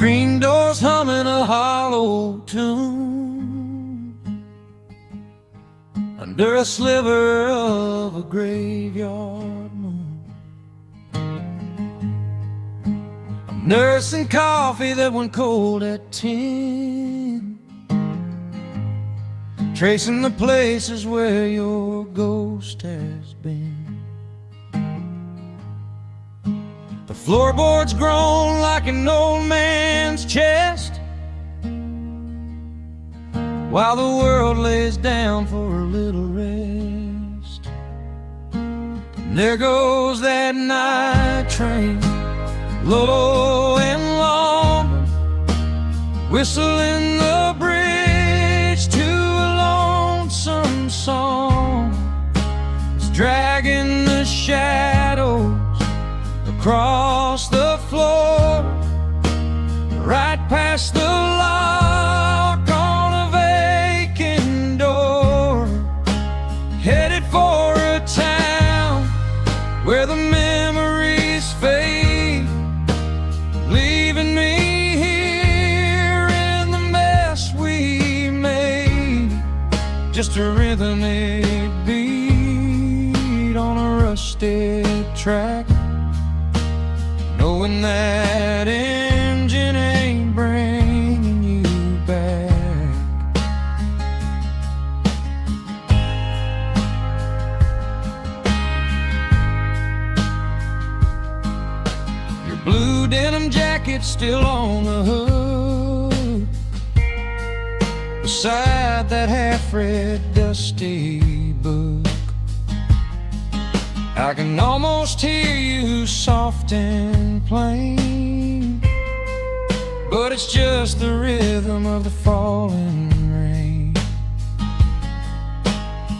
Screen doors humming a hollow tune under a sliver of a graveyard moon. I'm nursing coffee that went cold at 10, tracing the places where your ghost has been. The floorboards groan like an old man's chest, while the world lays down for a little rest. And there goes that night train, low and long, whistling the bridge to a lonesome song. It's dragging the shadows across the floor, right past the lock on a vacant door, headed for a town where the memories fade, leaving me here in the mess we made. Just a rhythmic beat on a rusted track, knowing that engine ain't bringing you back. Your blue denim jacket's still on the hood, beside that half-read dusty book. I can almost hear you soft and plain, but it's just the rhythm of the falling rain.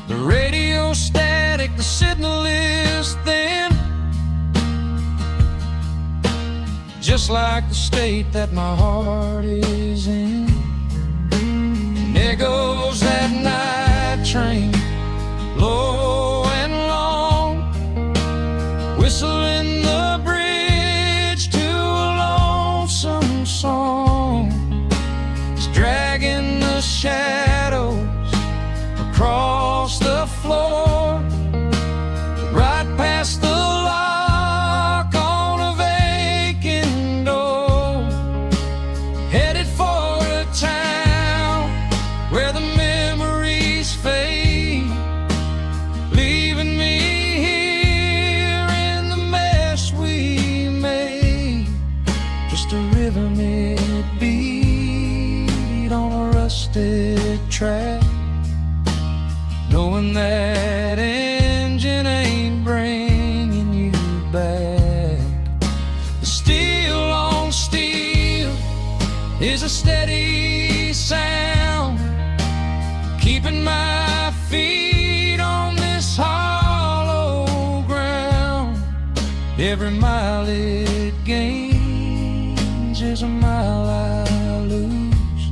The radio static, the signal is thin, just like the state that my heart is in. And there goes that night train, low and long, whistling the bridge to a lonesome song. It's dragging the shadows across the floor, right past the lock on a vacant door, headed for a town where the memories fade, leaving me a rhythmic beat on a rusted track, knowing that engine ain't bringing you back. The steel on steel is a steady sound, keeping my feet on this hollow ground. Every mile it gains is a mile I lose,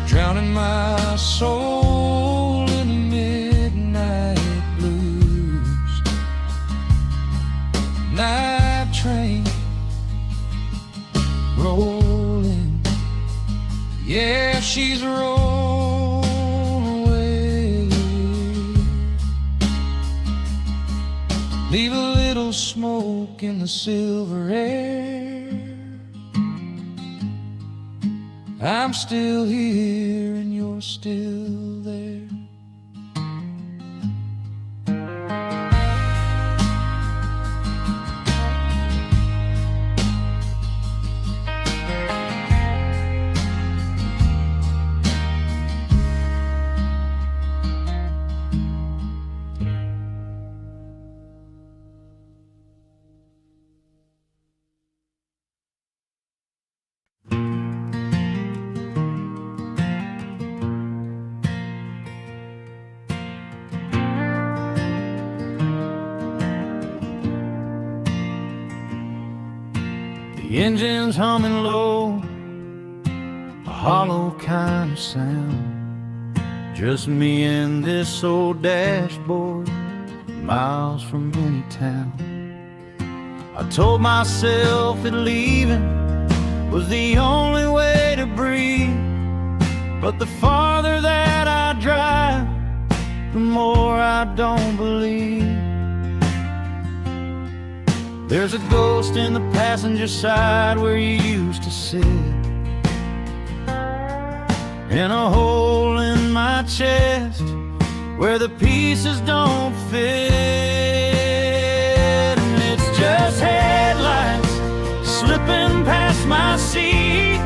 drowning my soul in the midnight blues. Night train rolling, yeah, she's rolling away. Leave a little smoke in the silver air. I'm still here and you're still there. The engine's humming low, a hollow kind of sound. Just me and this old dashboard, miles from any town. I told myself that leaving was was the only way to breathe. But the farther that I drive, the more I don't believe. There's a ghost in the passenger side where you used to sit, and a hole in my chest where the pieces don't fit. And it's just headlights slipping past my seat,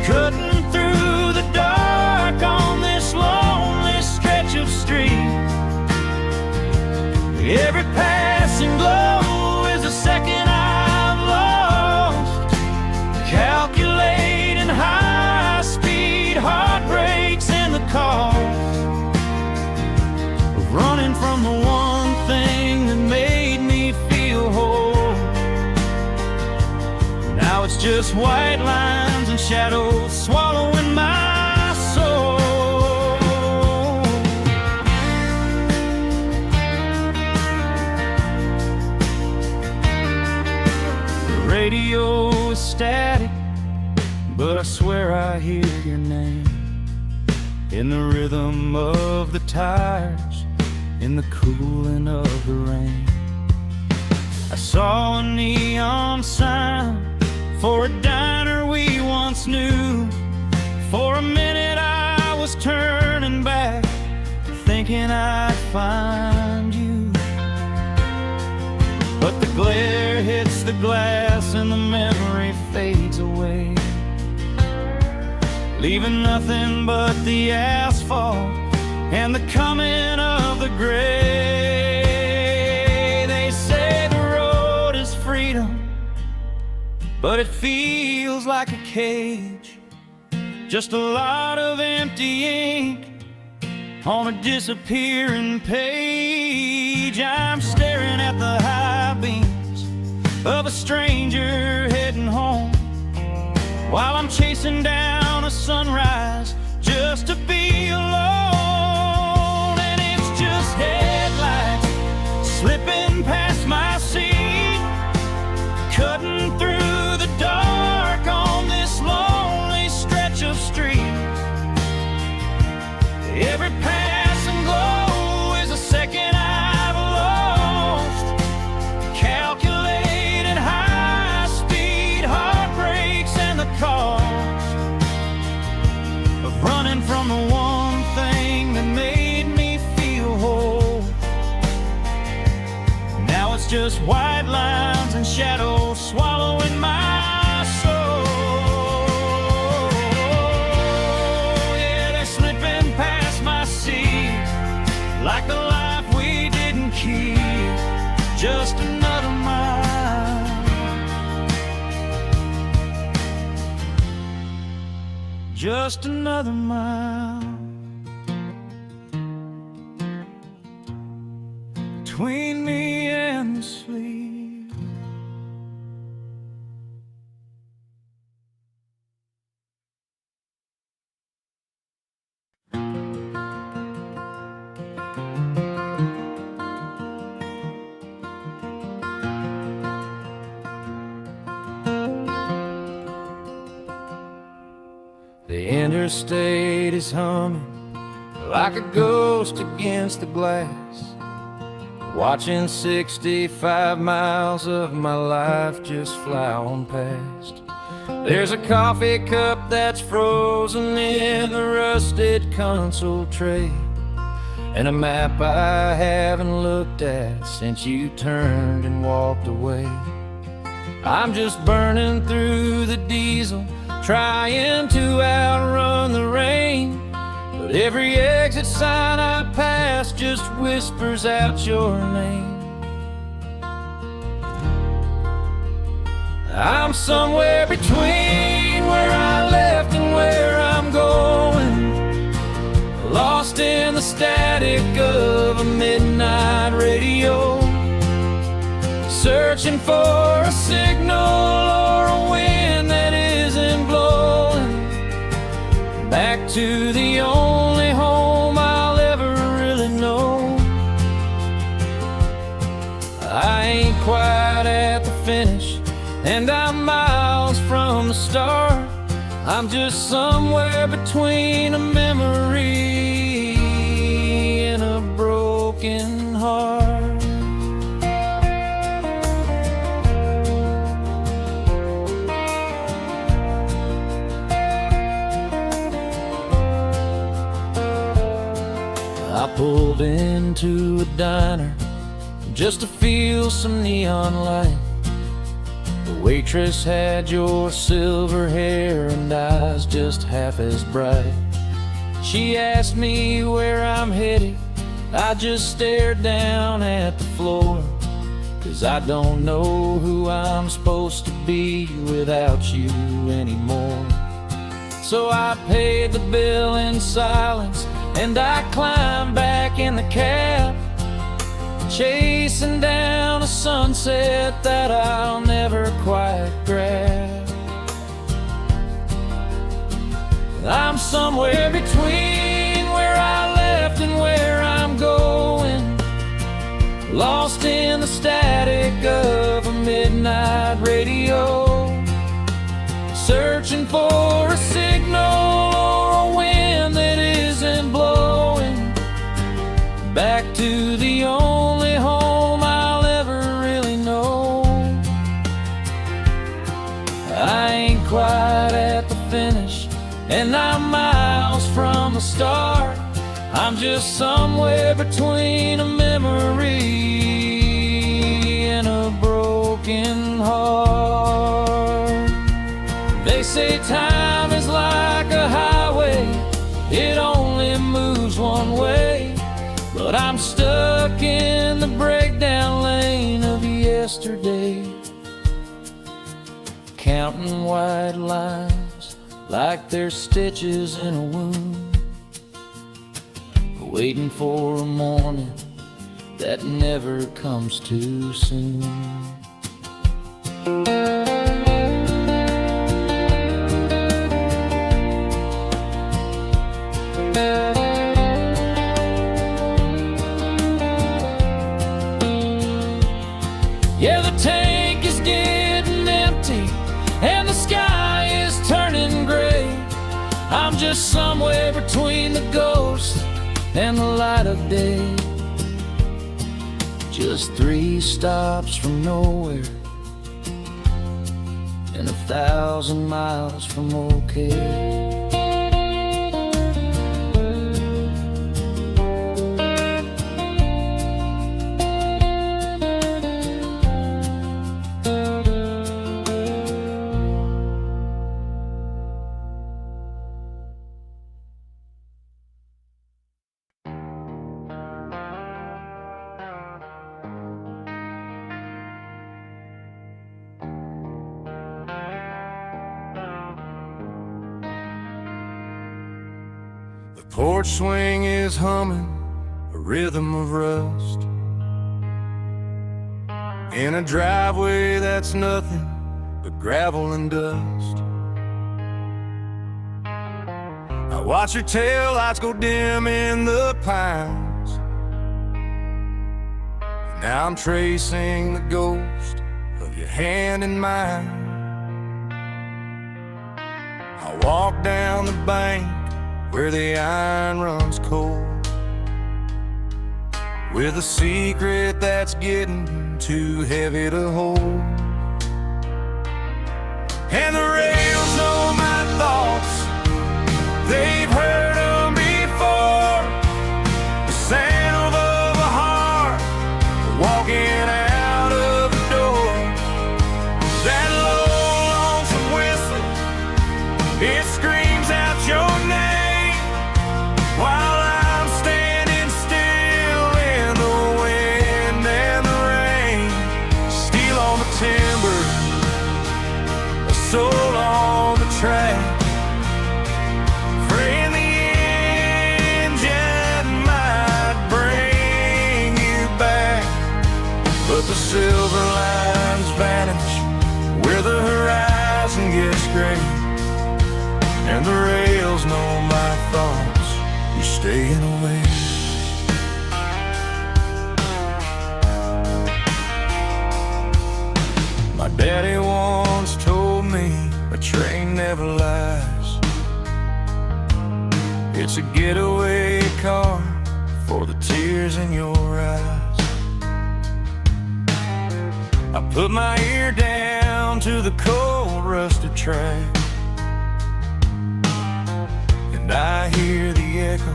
cutting through the dark on this lonely stretch of street. Every passing glow is a second I've lost, calculating high-speed heartbreaks in the cost of running from the one thing that made me feel whole. Now it's just white lines and shadows swallowing my soul. The radio is static, but I swear I hear your name in the rhythm of the tires, in the cooling of the rain. I saw a neon sign for a diner we once knew. For a minute I was turning back, thinking I'd find you. But the glare hits the glass and the memory fades away, leaving nothing but the asphalt and the coming of the gray. They say the road is freedom, but it feels like a cage, just a lot of empty ink on a disappearing page. I'm staring at the high beams of a stranger heading home, while I'm chasing down a sunrise just to be alone. And it's just headlights slipping past my seat, cutting through the dark on this lonely stretch of street. Every passing glow is a second I've lost, calculating high-speed heartbreaks and the cost of running from the one thing that made me feel whole. Now it's just white lines and shadows swallowing my soul. Yeah, they're slipping past my seat like the life we didn't keep. Just another mile, just another mile between me and the sleep. The interstate is humming like a ghost against the glass, watching 65 miles of my life just fly on past. There's a coffee cup that's frozen in the rusted console tray, and a map I haven't looked at since you turned and walked away. I'm just burning through the diesel, trying to outrun the rain, but every exit sign I pass just whispers out your name. I'm somewhere between where I left and where I'm going, lost in the static of a midnight radio, searching for a signal or a wind that isn't blowing back to the only home I'll ever really know. I ain't quite at the finish, and I'm miles from from the start. I'm just somewhere between a memory and a broken heart. I pulled into a diner just to feel some neon light. The waitress had your silver hair and eyes just half as bright. She asked me where I'm headed. I just stared down at the floor, 'cause I don't know who I'm supposed to be without you anymore. So I paid the bill in silence and I climbed back in the cab, chasing down a sunset that I'll never quite grab. I'm somewhere between where I left and where I'm going, lost in the static of a midnight radio, searching for a signal or a wind that isn't blowing back to the only home I'll ever really know. I ain't quite at the finish, and I'm miles from the start. I'm just somewhere between a memory and a broken heart. They say time is like a highway, it only moves one way. But I'm stuck in the breakdown lane of yesterday, counting white lines like they're stitches in a wound, waiting for a morning that never comes too soon. Yeah, the tank is getting empty and the sky is turning gray. I'm just somewhere between the ghost and the light of day, just 3 stops from nowhere and 1,000 miles from okay. Porch swing is humming a rhythm of rust in a driveway that's nothing but gravel and dust. I watch your tail lights go dim in the pines. Now I'm tracing the ghost of your hand in mine. I walk down the bank where the iron runs cold, with a secret that's getting too heavy to hold. And the rails know my thoughts, they've heard them before. The sound of a heart walking out of the door. That low, lonesome whistle, it screams out your name, while I'm standing still in the wind and the rain. Steel on the timber, a soul on the track, praying the engine might bring you back. But the silver lines vanish where the horizon gets gray, and the rails know my thoughts, you're staying away. My daddy once told me a a train never lies. It's a getaway car for the tears in your eyes. I put my ear down to the cold rusted track, and I hear the echo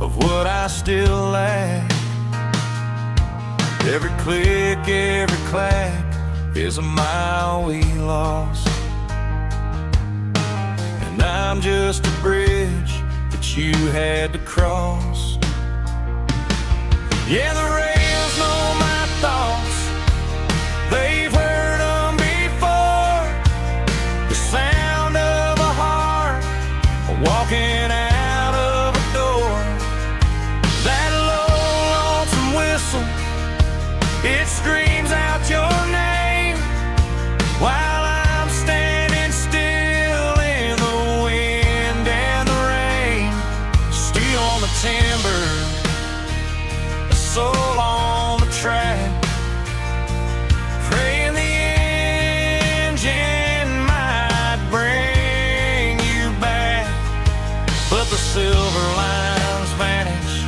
of what I still lack. Every click, every clack is a mile we lost, and I'm just a bridge that you had to cross. Yeah, the rails know my thoughts, they've heard them before. The sound of a heart walking out of a door. That low, lonesome whistle, it screams out your name while I'm standing still in the wind and the rain. Steel on the timber, a soul on the track, praying the engine might bring you back. But the silver lines vanish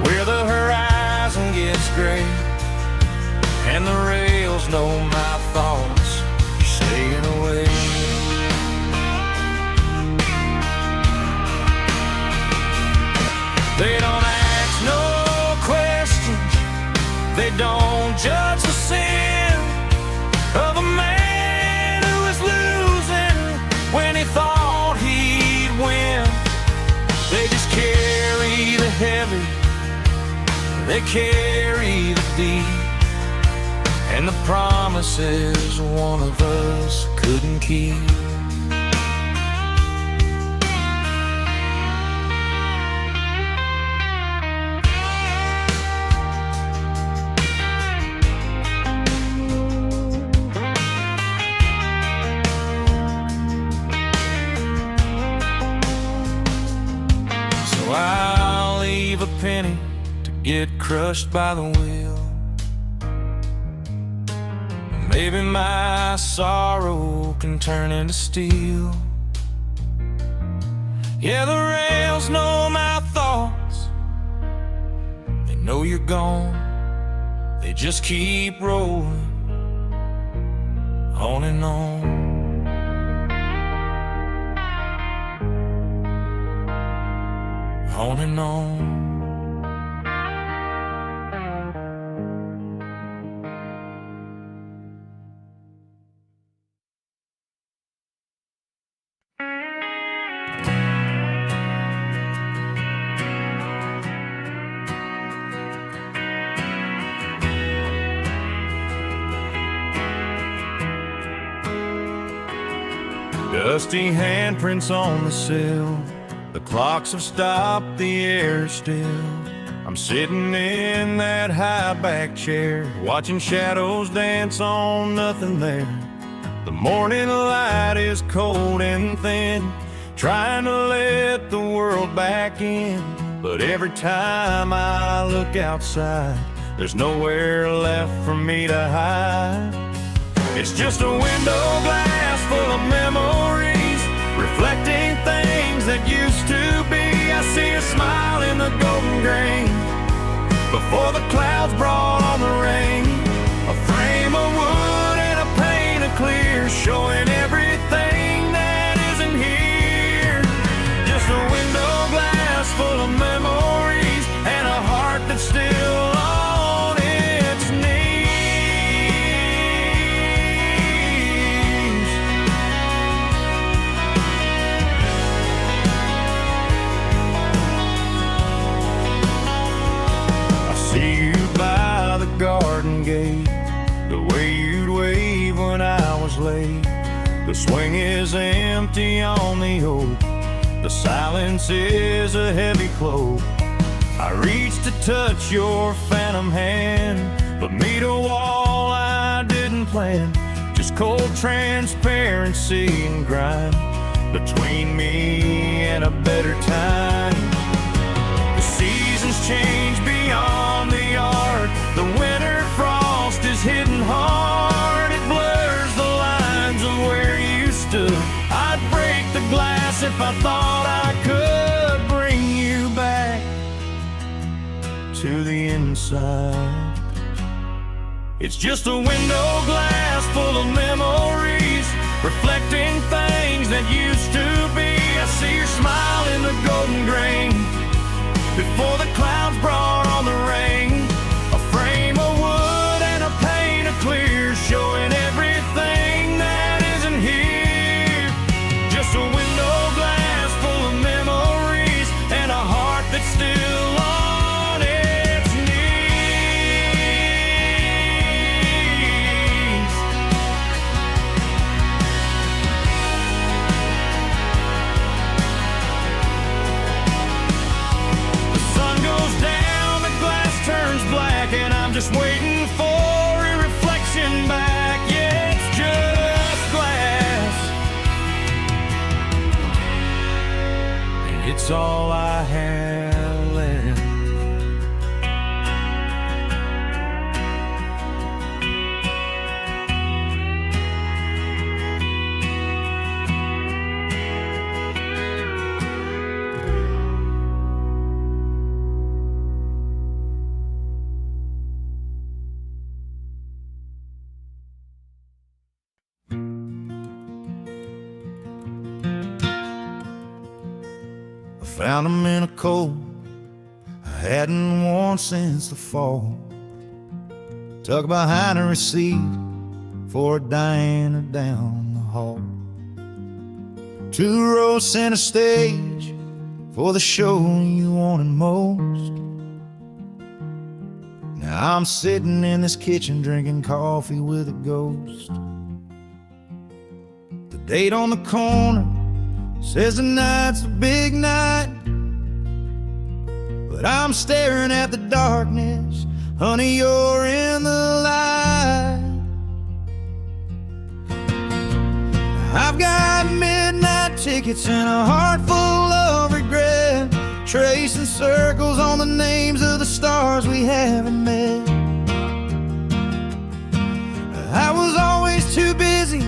where the horizon gets gray, and the rails know my thoughts are staying away. They don't ask no questions, they don't judge the sin of a man who is losing when he thought he'd win. They just carry the heavy, they carry the deep, and the promises one of us couldn't keep. So I'll leave a penny to get crushed by the wheel. Maybe my sorrow can turn into steel. Yeah, the rails know my thoughts, they know you're gone, they just keep rolling on and on. On and on. Dusty handprints on the sill, the clocks have stopped, the air is still. I'm sitting in that high back chair, watching shadows dance on nothing there. The morning light is cold and thin, trying to let the world back in. But every time I look outside, there's nowhere left for me to hide. It's just a window glass full of memories, reflecting things that used to be. I see a smile in the golden grain before the clouds brought on the rain. A frame of wood and a pane of clear, showing everything that isn't here. Just a window glass full of memories and a heart that's still on its knees. By the garden gate, the way you'd wave when I was late. The swing is empty on the oak, the silence is a heavy cloak. I reached to touch your phantom hand, but meet a wall I didn't plan. Just cold transparency and grime between me and a better time. The seasons change beyond the yard, the winter frost is hitting hard. It blurs the lines of where you stood. I if I thought I could bring you back to the inside. It's just a window glass full of memories, reflecting things that used to be. I see your smile in the golden grain before the clouds brought on the rain. A frame of wood and a pane of clear, showing everything that isn't here. Just a window glass full of memories and a heart that's still on its knees. The sun goes down, the glass turns black, and I'm just waiting for a reflection back. Yeah, it's just glass, and it's all I have left. Found 'em in a coat I hadn't worn since the fall, tucked behind a receipt for a diner down the hall. 2 rows center stage for the show you wanted most. Now I'm sitting in this kitchen drinking coffee with a ghost. The date on the corner says tonight's a big night, but I'm staring at the darkness. Honey, you're in the light. I've got midnight tickets and a heart full of regret, tracing circles on the names of the stars we haven't met. I was always too busy,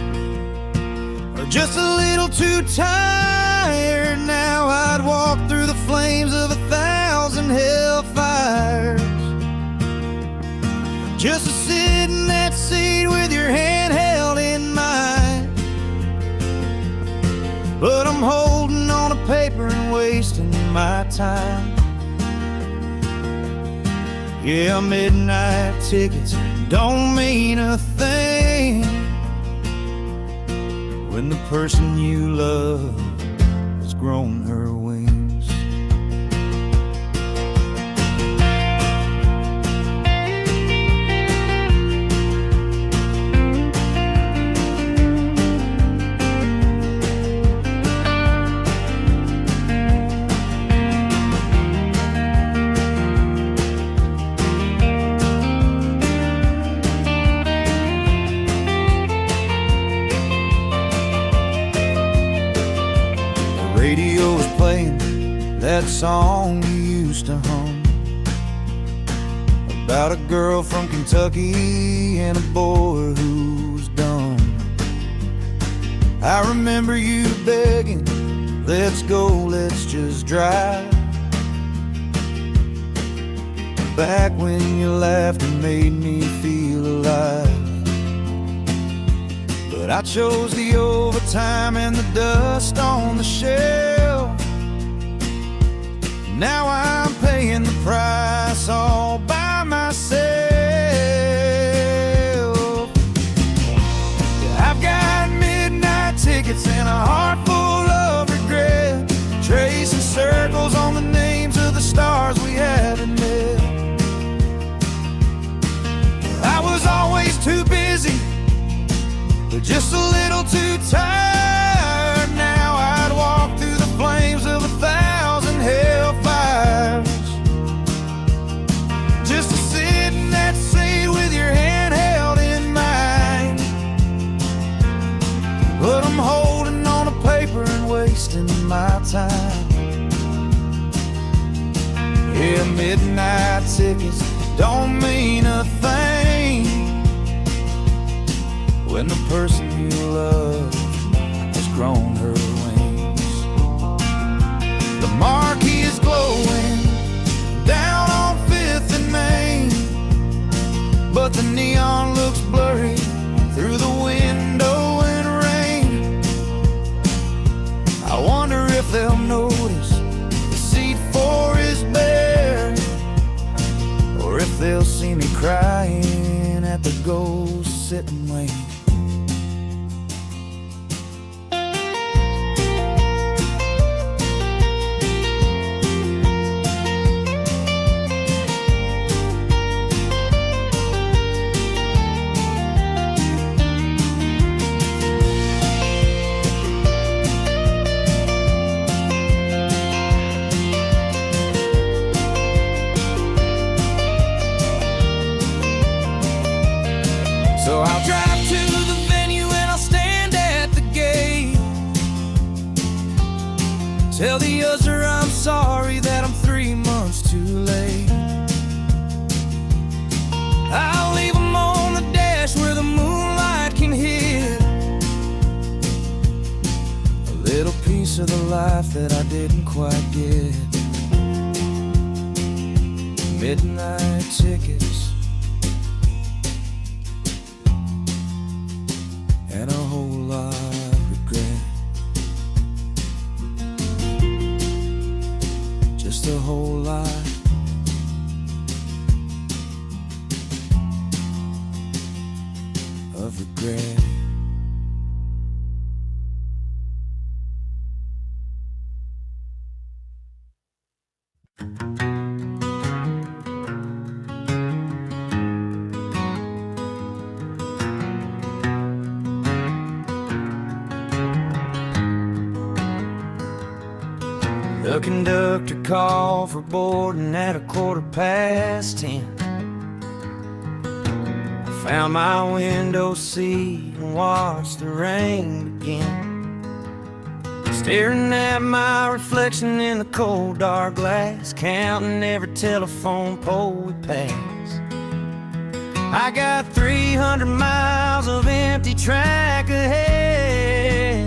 or just a little too tired. Now I'd walk through the flames of 1,000 hellfires just to sit in that seat with your hand held in mine. But I'm holding on to paper and wasting my time. Yeah, midnight tickets don't mean a thing when the person you love has grown her wings. Radio was playing that song you used to hum, about a girl from Kentucky and a boy who's dumb. I remember you begging, let's go, let's just drive. Back when you laughed and made me feel alive. But I chose the overtime and the dust on the shelf. Now I'm paying the price all by myself. I've got midnight tickets and a heart full of regret, tracing circles on the names of the stars we haven't met. I was always too busy, but just a little too tired. Now I'd walk through the flames of 1,000 hellfires just to sit in that seat with your hand held in mine. But I'm holding on to paper and wasting my time. Yeah, midnight tickets don't mean a thing when the person you love has grown her wings. if they'll notice the seat 4 is bare, or if they'll see me crying at the ghost sitting waiting. So I'll drive to the venue and I'll stand at the gate, tell the other I'm sorry that I'm 3 months too late. I'll leave them on the dash where the moonlight can hit a little piece of the life that I didn't quite get. Midnight tickets and a whole lot of regret. Just a whole lot of regret. The conductor called for boarding at 10:15. I found my window seat and watched the rain begin, staring at my reflection in the cold dark glass, counting every telephone pole we pass. I got 300 miles of empty track ahead,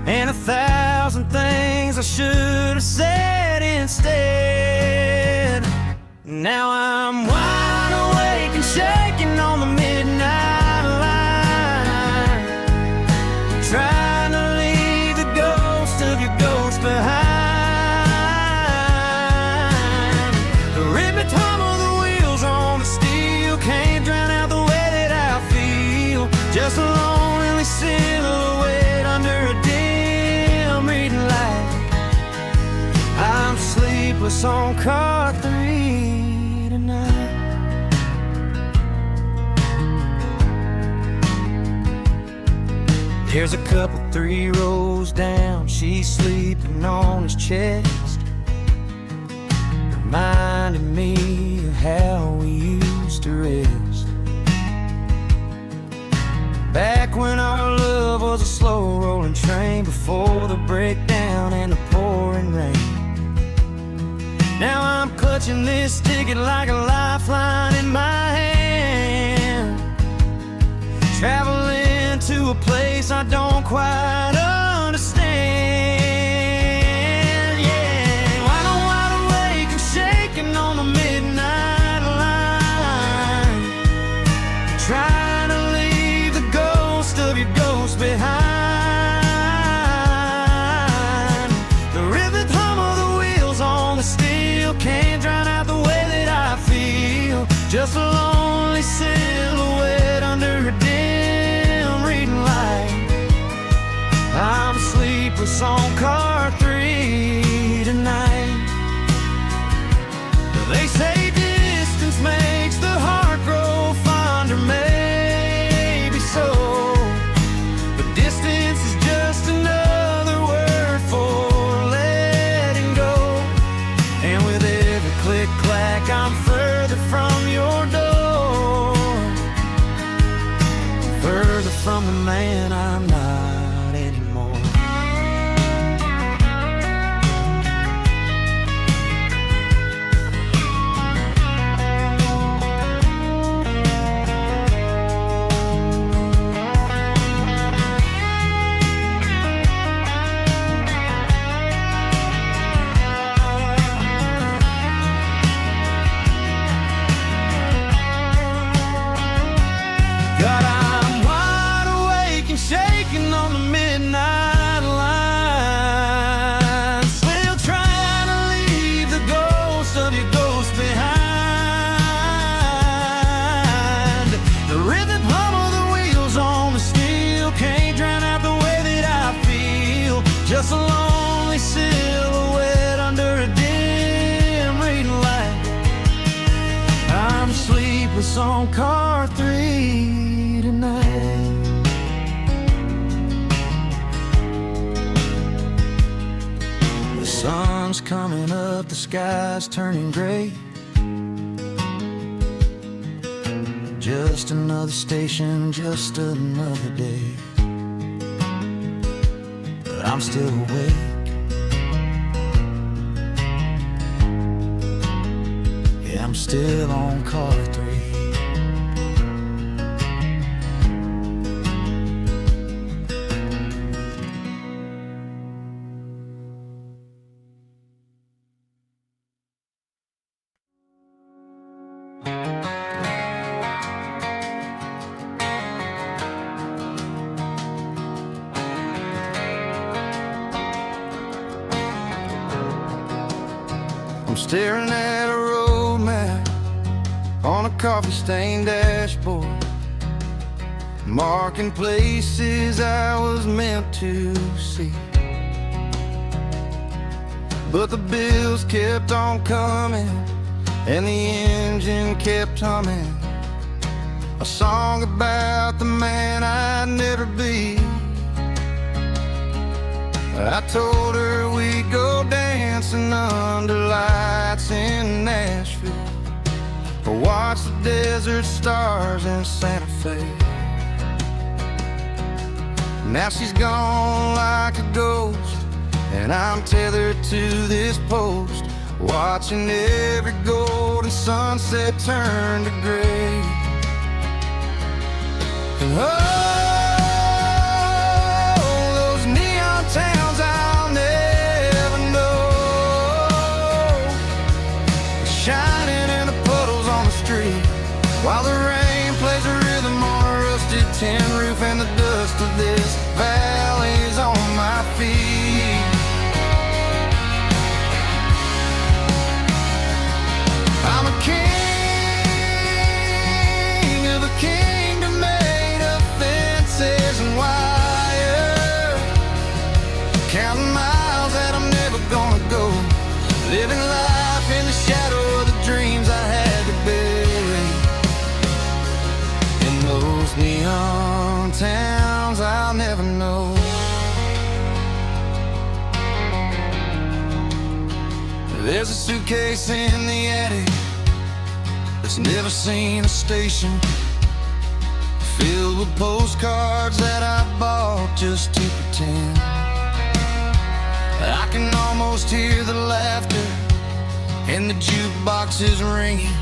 and 1,000 things I should have said instead. Now I'm wide awake and shaking on the midnight line, trying to leave the ghost of your ghost behind. The rhythmic hum of the wheels on the steel can't drown out the way that I feel. Just a lonely silhouette under a reading light. I'm sleepless on car 3 tonight. There's a couple 3 rows down, she's sleeping on his chest, reminding me of how we used to rest back when our love was a slow rolling train, before the breakdown and the pouring rain. Now I'm clutching this ticket like a lifeline in my hand, traveling to a place I don't quite understand. Yeah, wide awake and shaking on the midnight line, trying to leave the ghost of your ghost behind. The rhythmic hum of the wheels on the steel can't drown out the way that I feel. Just a lonely silhouette under a dim reading light. I'm sleepless on car 3 tonight. They say distance makes the heart grow fonder, maybe so, but distance is just another word for letting go. And with every click-clack I'm further from your door, further from the man I'm not anymore. just a lonely silhouette under a dim reading light. I'm sleepless on car 3 tonight. The sun's coming up, the sky's turning gray. Just another station, just another day. But I'm still awake. Yeah, I'm still on car 3. I'm staring at a road map on a coffee-stained dashboard, marking places I was meant to see. But the bills kept on coming and the engine kept humming, a song about the man I'd never be. I told her we'd go dancing under lights in Nashville, or watch the desert stars in Santa Fe. Now she's gone like a ghost, and I'm tethered to this post, watching every golden sunset turn to gray. And those neon towns I'll never know, shining in the puddles on the street, while the rain plays a rhythm on a rusted tin roof, and the dust of this valley's on my feet. I'm a king of a kingdom made of fences and wire, counting miles that I'm never gonna go, living life in the shadow of the dreams I had to bury. In those neon towns I'll never know. There's a suitcase in the attic that's never seen a station, filled with postcards that I bought just to pretend. I can almost hear the laughter and the jukebox is ringing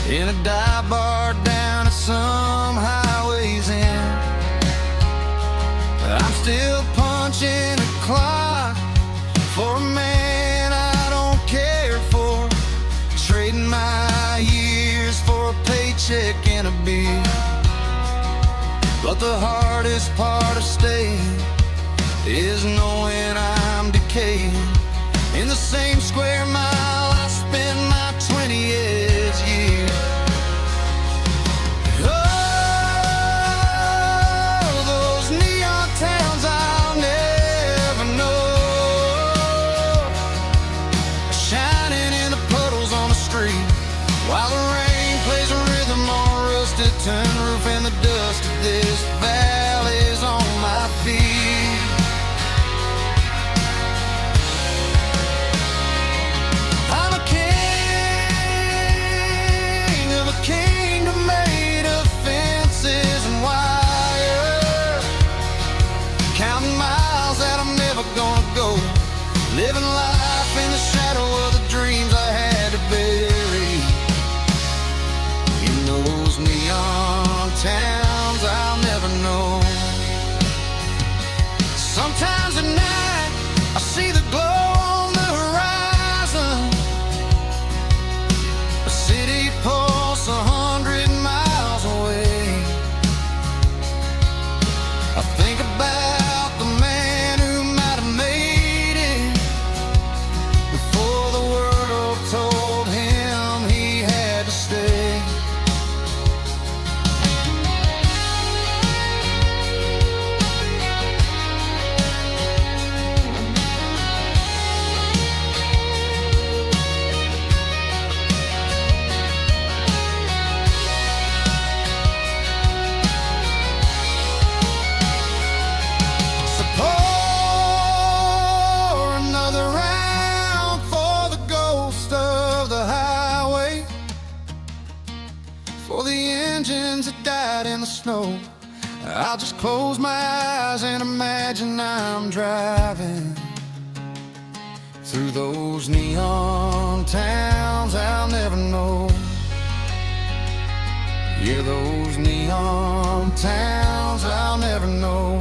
in a dive bar down at some highway's end. I'm still punching a clock for a man I don't care for, trading my years for a paycheck and a beer. But the hardest part of staying is knowing I'm decaying in the same square mile I spent my 20th year. Oh, those neon towns I'll never know, shining in the puddles on the street, while the rain plays a rhythm on a rusted tin roof, and the dust of this valley's on my feet. I'll just close my eyes and imagine I'm driving through those neon towns I'll never know. Yeah, those neon towns I'll never know.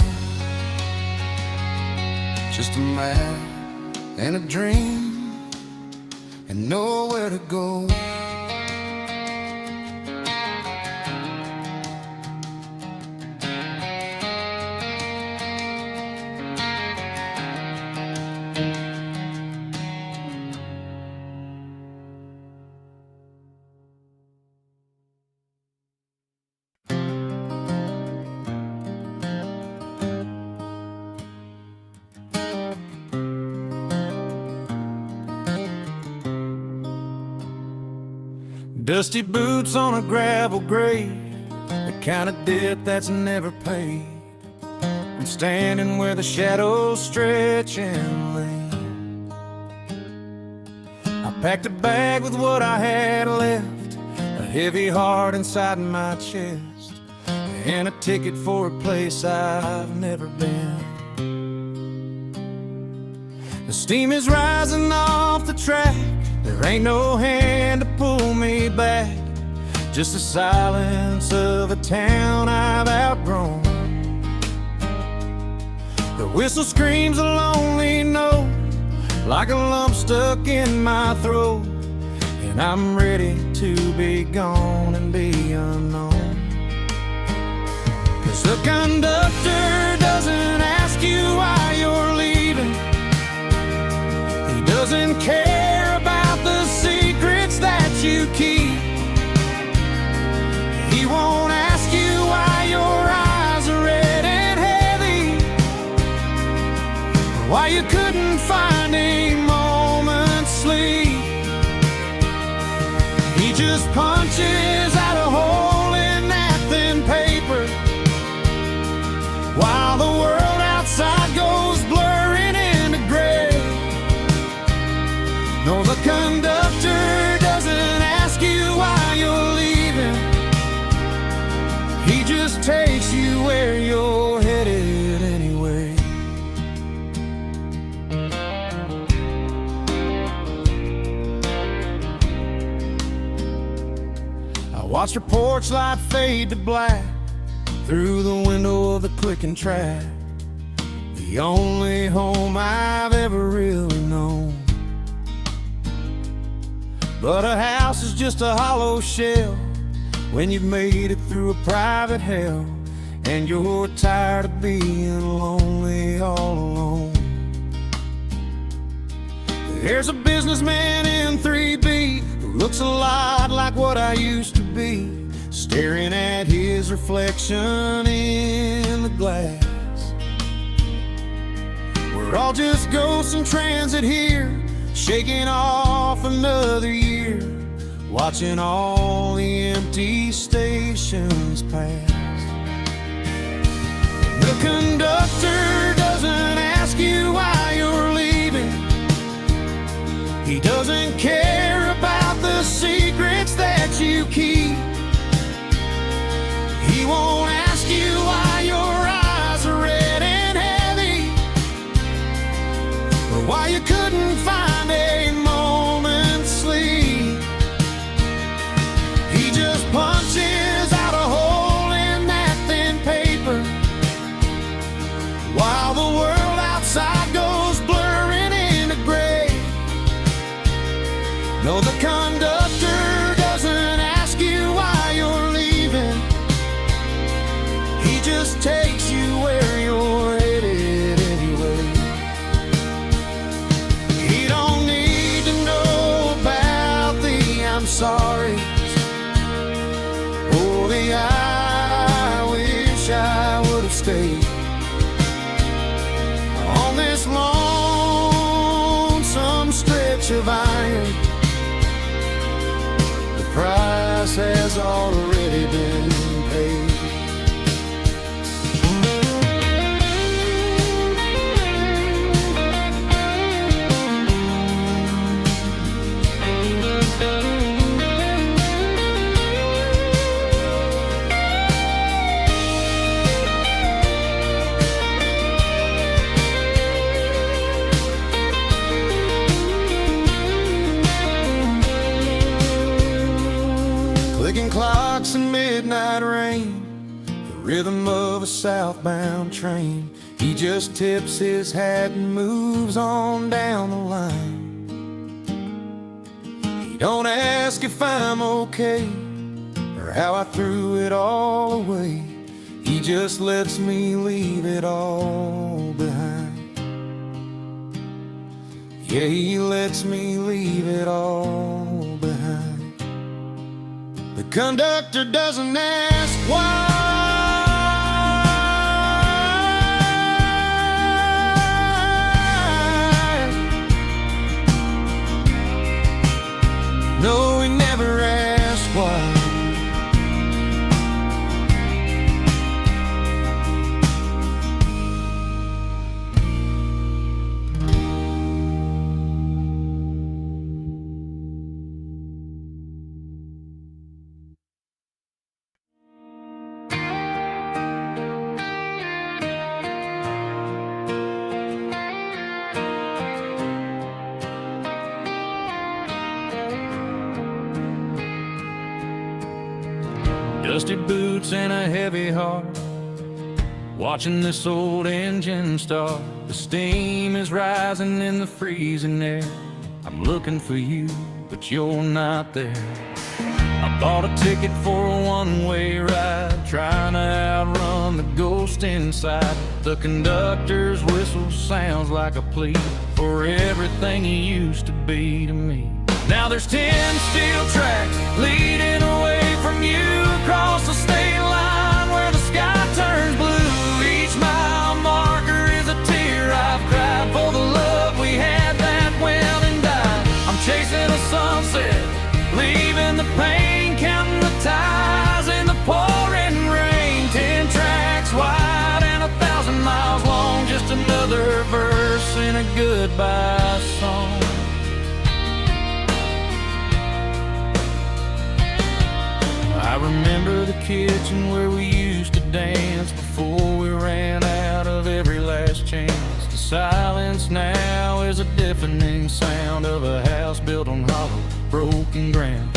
Just a map and a dream and nowhere to go. Dusty boots on a gravel grade, the kind of debt that's never paid. I'm standing where the shadows stretch and lean. I packed a bag with what I had left, a heavy heart inside my chest, and a ticket for a place I've never been. The steam is rising off the track, there ain't no hand to pull me back, just the silence of a town I've outgrown. The whistle screams a lonely note, like a lump stuck in my throat, and I'm ready to be gone and be unknown. 'Cause the conductor doesn't ask you why you're leaving. He doesn't care about the secrets that you keep. He won't ask you why your eyes are red and heavy, or why you couldn't find a moment's sleep. He just punches out a hole in that thin paper, while the world outside goes blurring into gray. No, the conductor doesn't ask you why you're leaving. He just takes you where you're headed anyway. I watched her porch light fade to black through the window of the clicking track, the only home I've ever really known. But a house is just a hollow shell when you've made it through a private hell, and you're tired of being lonely all alone. There's a businessman in 3B who looks a lot like what I used to be, staring at his reflection in the glass. We're all just ghosts in transit here, shaking off another year, watching all the empty stations pass. The conductor doesn't ask you why you're leaving. He doesn't care about the secrets that you keep. He won't ask you why your eyes are red and heavy, or why you couldn't find a moment's sleep. He just punches out a hole in that thin paper, while the world outside goes blurring into gray. No, the conductor doesn't ask you why you're leaving. He just takes you where you're headed anyway. He don't need to know about the I'm sorry, or the I wish I would have stayed on this lonesome stretch of iron. The price has already been paid. rhythm of a southbound train. He just tips his hat and moves on down the line. He don't ask if I'm okay or how I threw it all away. He just lets me leave it all behind. Yeah, he lets me leave it all behind. The conductor doesn't ask why. No, he never asked why. Dusty boots and a heavy heart, watching this old engine start. The steam is rising in the freezing air. I'm looking for you, but you're not there. I bought a ticket for a one-way ride, trying to outrun the ghost inside. The conductor's whistle sounds like a plea for everything you used to be to me. Now there's 10 steel tracks leading away from you across the state line where the sky turns blue. Each mile marker is a tear I've cried for the love we had that went and died. I'm chasing a sunset, leaving the pain, counting the ties in the pouring rain. 10 tracks wide and 1,000 miles long, just another verse in a goodbye song. I remember the kitchen where we used to dance before we ran out of every last chance. The silence now is a deafening sound of a house built on hollow, broken ground.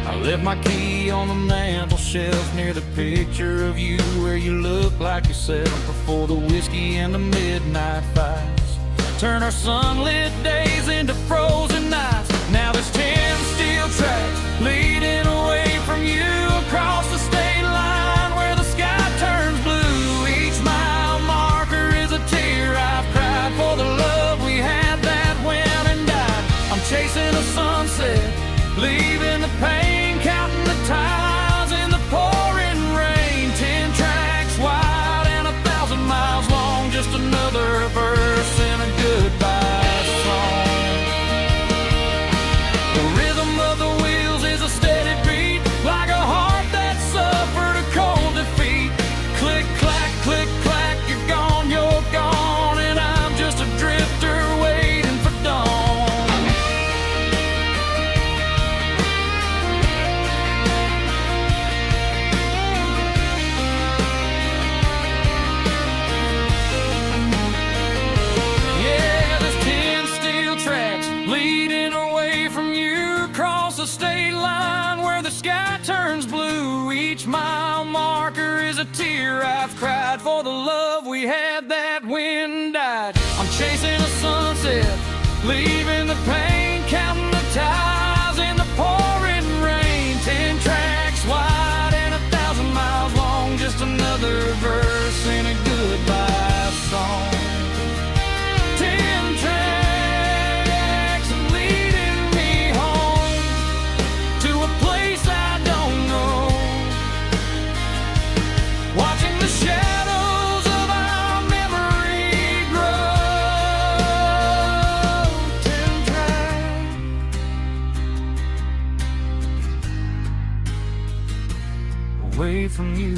I left my key on the mantel shelf near the picture of you where you look like yourself before the whiskey and the midnight fights turn our sunlit days into frozen nights. Now there's 10 steel tracks leading away from you across the state line where the sky turns blue. Each mile marker is a tear I've cried for the love we had that went and died. I'm chasing a sunset, leaving the pain, counting the ties in the pouring rain. 10 tracks wide and 1,000 miles long, just another verse in a goodbye song. The rhythm of the wheels is a steady beat, like a heart that suffered a cold defeat. Click, clack, you're gone, and I'm just a drifter waiting for dawn. Yeah, there's 10 steel tracks leading away from you across the state line where the sky turns blue. Each mile marker is a tear I've cried for the love we had that when died. I'm chasing a sunset, leaving the pain, counting the ties in the pouring rain. 10 tracks wide and 1,000 miles long, just another verse in a goodbye song. 10 tracks leading me home to a place I don't know, watching the shadows of our memory grow. 10 tracks away from you.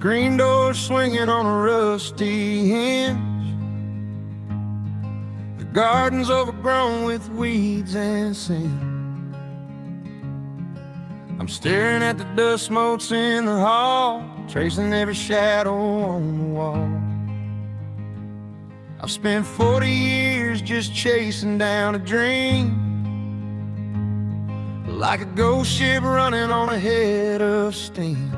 screen door swinging on a rusty hinge. The garden's overgrown with weeds and sin. I'm staring at the dust motes in the hall, tracing every shadow on the wall. I've spent 40 years just chasing down a dream, like a ghost ship running on a head of steam.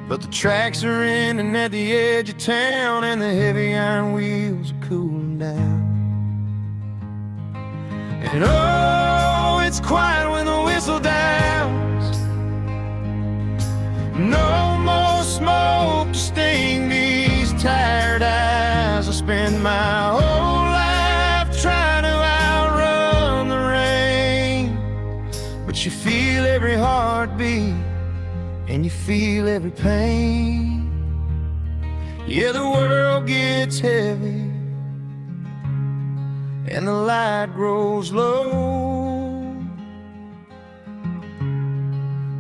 But the tracks are ending at the edge of town, and the heavy iron wheels are cooling down. And oh, it's quiet when the whistle downs. No more smoke to sting these tired eyes. I spend my whole life trying to outrun the rain, but you feel every heartbeat and you feel every pain. Yeah, the world gets heavy and the light grows low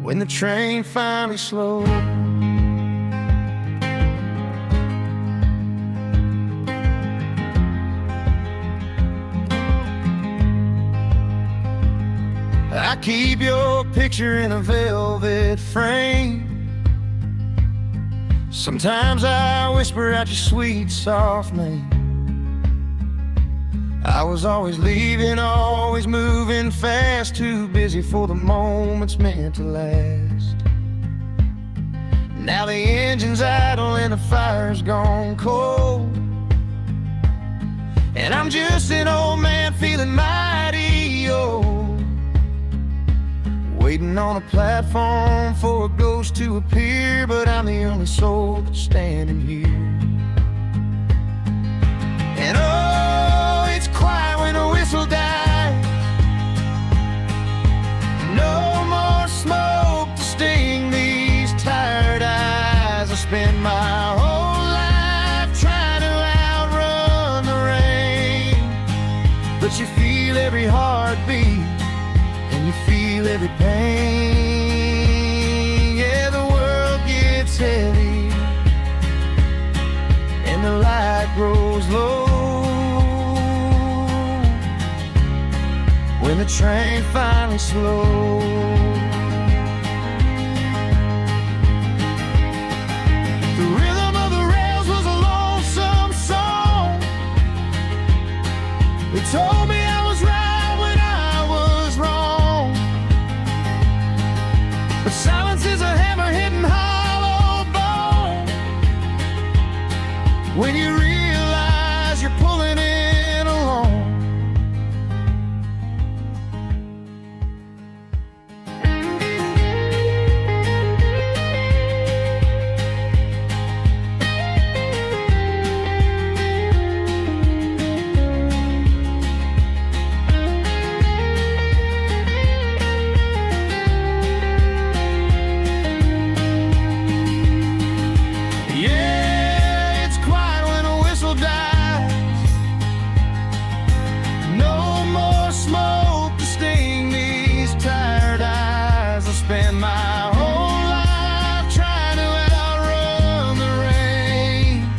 when the train finally slows. I keep your picture in a velvet frame. Sometimes I whisper out your sweet, soft name. I was always leaving, always moving fast, too busy for the moments meant to last. Now the engine's idle and the fire's gone cold, and I'm just an old man feeling mighty old, waiting on a platform for a ghost to appear, but I'm the only soul that's standing here. And oh, it's quiet when the whistle dies. No more smoke to sting these tired eyes. I spend my whole life trying to outrun the rain, but you feel every heartbeat and you feel every pain. Yeah, the world gets heavy and the light grows low when the train finally slows. The rhythm of the rails was a lonesome song. It told me I was right when I was wrong. But silence is a hammer hitting hollow bone when you realize you're pulling it along. Yeah, it's quiet when the whistle dies. No more smoke to sting these tired eyes. I spend my whole life trying to outrun the rain,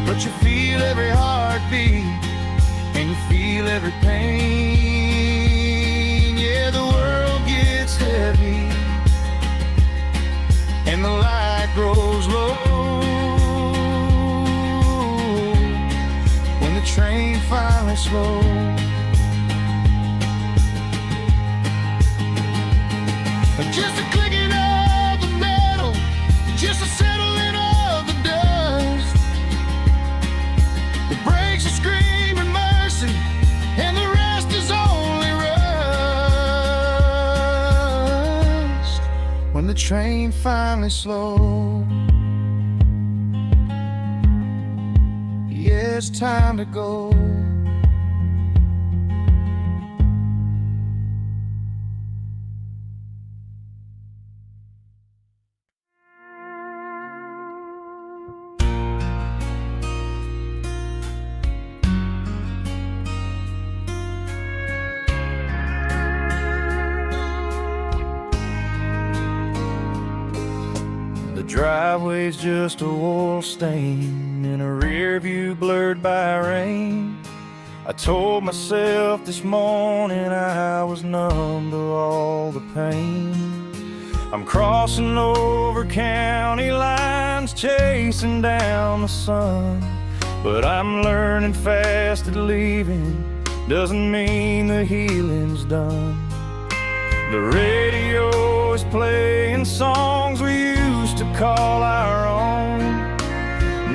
but you feel every heartbeat and you feel every pain. Yeah, the world gets heavy and the light grows low when the train finally slows. Just a clicking of the metal, just a settling of the dust. The brakes are screaming mercy, and the rest is only rust when the train finally slows. Yeah, it's time to go. driveway's just a oil stain in a rear view blurred by rain. I told myself this morning I was numb to all the pain. I'm crossing over county lines, chasing down the sun, but I'm learning fast that leaving doesn't mean the healing's done. The radio is playing songs we used to call our own.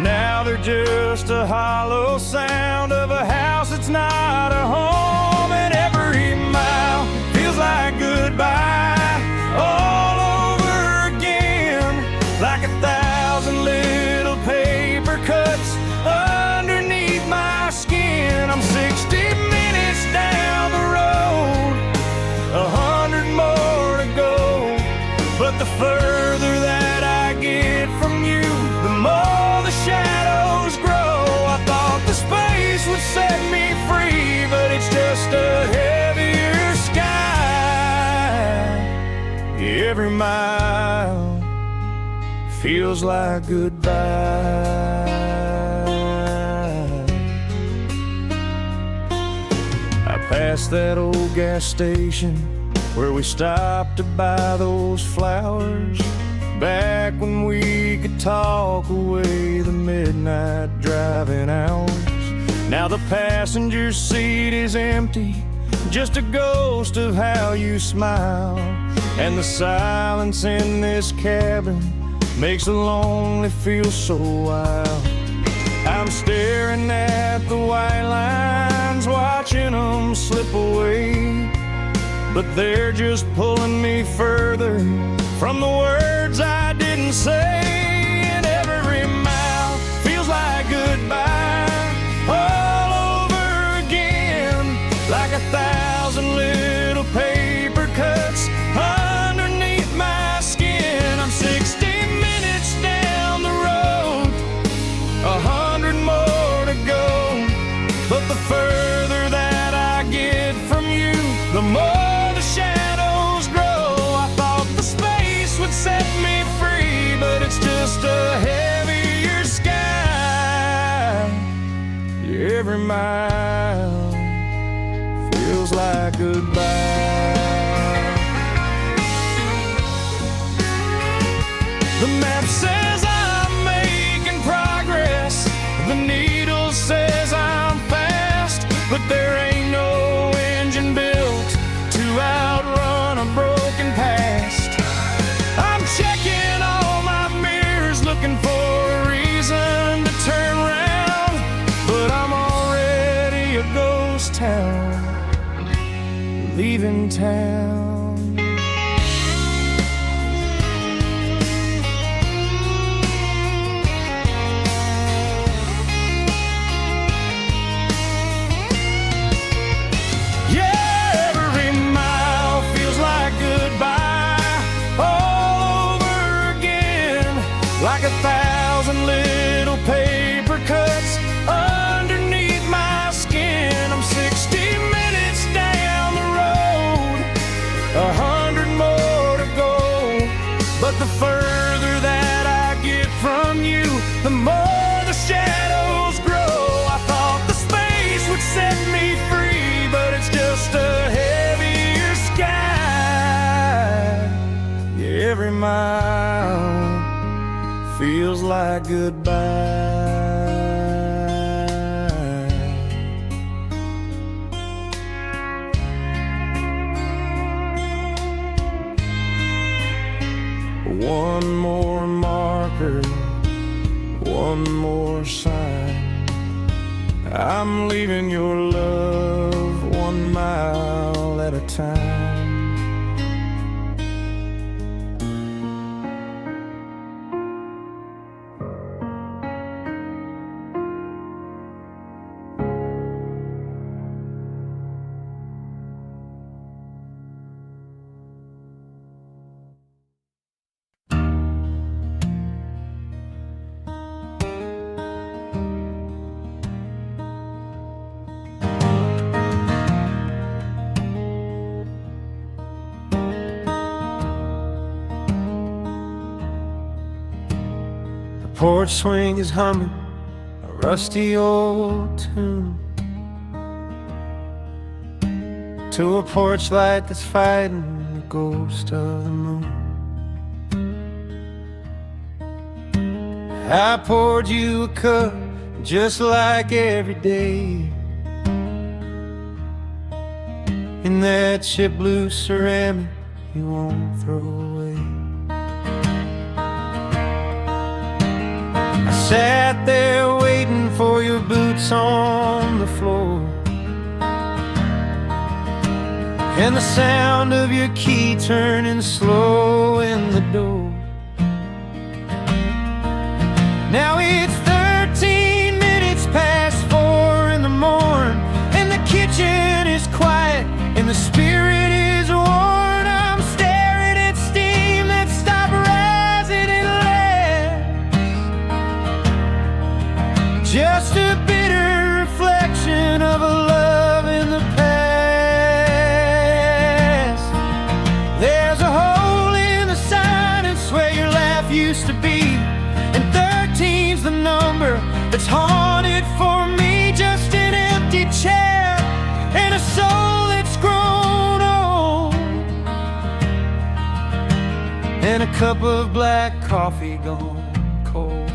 Now they're just a hollow sound of a house that's not a home. And every mile feels like goodbye all over again, like 1,000 little paper cuts underneath my skin. I'm 60 minutes down the road, 100 more to go, but the further that I get from you, the more the shadows grow. I thought the space would set me free, but it's just a heavier sky. Every mile feels like goodbye. I passed that old gas station where we stopped to buy those flowers, back when we could talk away the midnight driving hours. Now the passenger seat is empty, just a ghost of how you smile, and the silence in this cabin makes the lonely feel so wild. I'm staring at the white lines, watching them slip away, but they're just pulling me further from the words I didn't say. And every mile feels like goodbye all over again, like 1,000 little paper cuts underneath my skin. I'm 60 minutes down the road, 100 more to go, but the further that I get from you, the more the shadows grow. I thought the space would set me free, but it's just a heavier sky. Every mile feels like goodbye. The map says I'm making progress, the needle says I'm fast, but there ain't no engine built to outrun a broken past. I'm checking all my mirrors, looking for a reason to turn around, but I'm already a ghost town, leaving town. Like 1,000 little paper cuts underneath my skin. I'm 60 minutes down the road, 100 more to go, but the further that I get from you, the more the shadows grow. I thought the space would set me free, but it's just a heavier sky. Every mile feels like goodbye. One more marker, one more sign. I'm leaving your love 1 mile at a time. porch swing is humming a rusty old tune to a porch light that's fighting the ghost of the moon. I poured you a cup just like every day in that chip blue ceramic you won't throw away. I sat there waiting for your boots on the floor and the sound of your key turning slow in the door. Now it's 13 minutes past 4 in the morning, and the kitchen is quiet and the spirit is worn. I'm staring at steam that stopped rising and left just a bitter reflection of a love in the past. There's a hole in the silence where your laugh used to be, and 13's the number that's haunted for me. Just an empty chair and a soul that's grown old, and a cup of black coffee gone cold.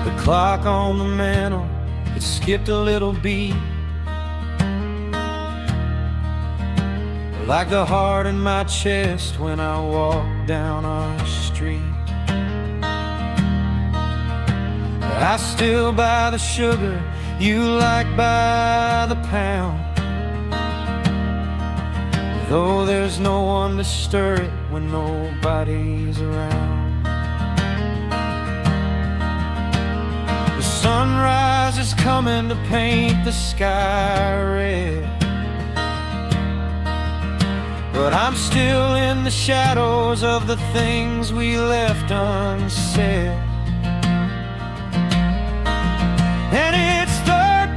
The clock on the mantle, it skipped a little beat, like the heart in my chest when I walk down our street. I still buy the sugar you like by the pound, though there's no one to stir it when nobody's around. The sunrise is coming to paint the sky red, but I'm still in the shadows of the things we left unsaid. And it's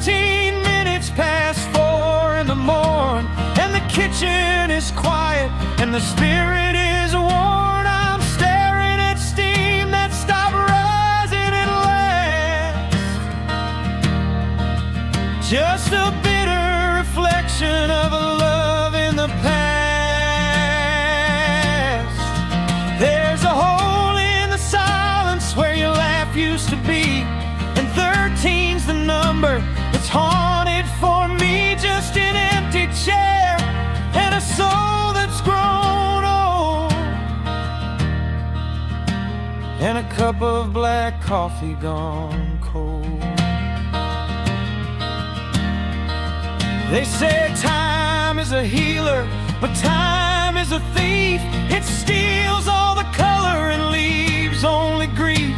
13 minutes past 4 in the morning, and the kitchen is quiet and the spirit is worn. I'm staring at steam that stopped rising at last, just a bitter reflection of a love in the past. There's a hole in the silence where your laugh used to be, and 13's the number that's haunted for me. Just an empty chair and a soul that's grown old, and a cup of black coffee gone cold. They say time is a healer, but time is a thief. It steals all the color and leaves only grief.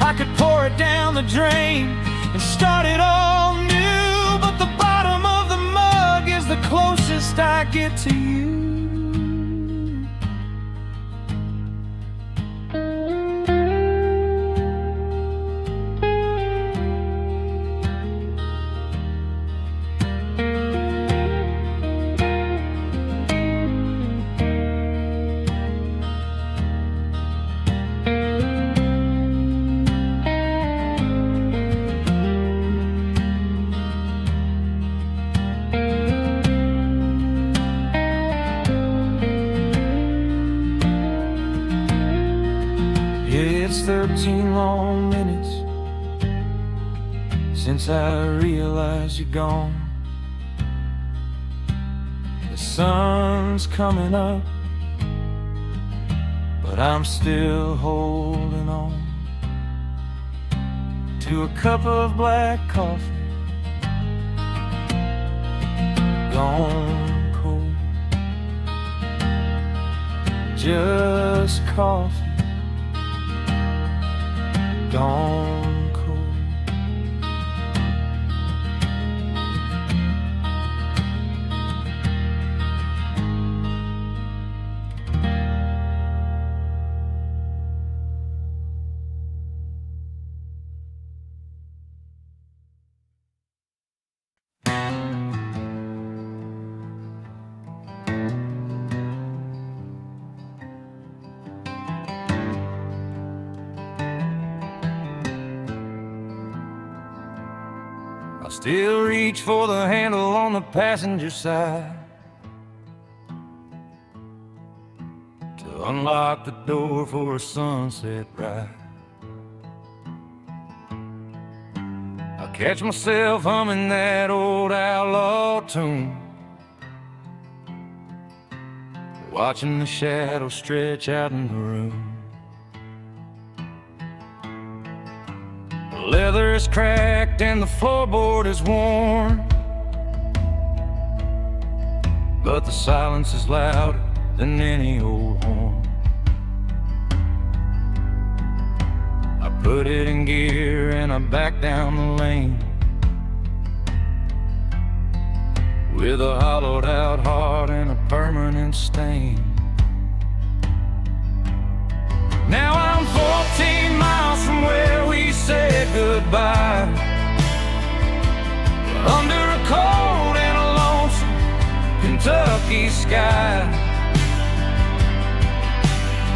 I could pour it down the drain and start it all new, but the bottom of the mug is the closest I get to you. It's 13 long minutes since I realized you're gone. The sun's coming up, but I'm still holding on to a cup of black coffee gone cold. Just coffee gone cold. still reach for the handle on the passenger side to unlock the door for a sunset ride. I catch myself humming that old outlaw tune, watching the shadows stretch out in the room. The leather is cracked and the floorboard is worn, but the silence is louder than any old horn. I put it in gear and I back down the lane with a hollowed out heart and a permanent stain. Now I'm 14 miles from where we said goodbye, under a cold and a lonesome Kentucky sky.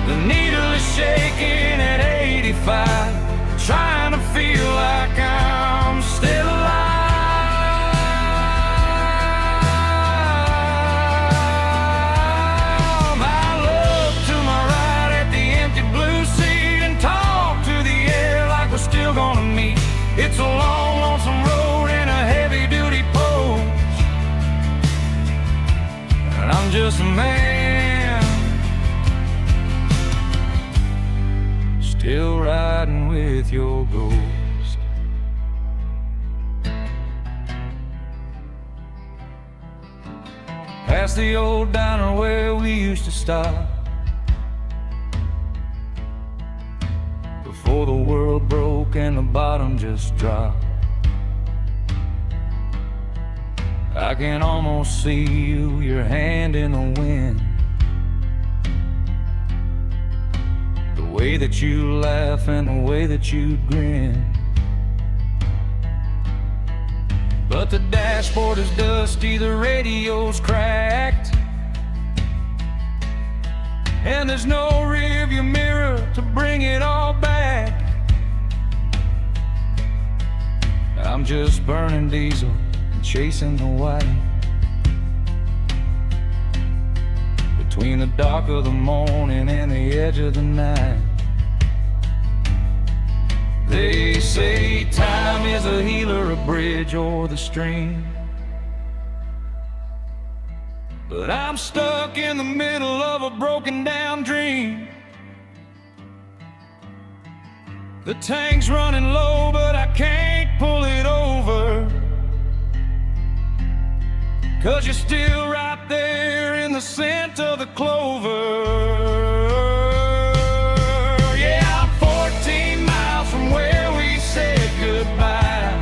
The needle is shaking at 85, trying to feel like I'm still alive. Gonna meet. It's a long, lonesome road and a heavy-duty post, and I'm just a man, still riding with your ghost. Past the old diner where we used to stop before the world broke and the bottom just dropped. I can almost see you, your hand in the wind, the way that you laugh and the way that you grin. But the dashboard is dusty, the radio's cracked, and there's no rearview mirror to bring it all back. I'm just burning diesel and chasing the white, between the dark of the morning and the edge of the night. They say time is a healer, a bridge or the stream, but I'm stuck in the middle of a broken down dream. The tank's running low, but I can't pull it over, 'cause you're still right there in the scent of the clover. Yeah, I'm 14 miles from where we said goodbye,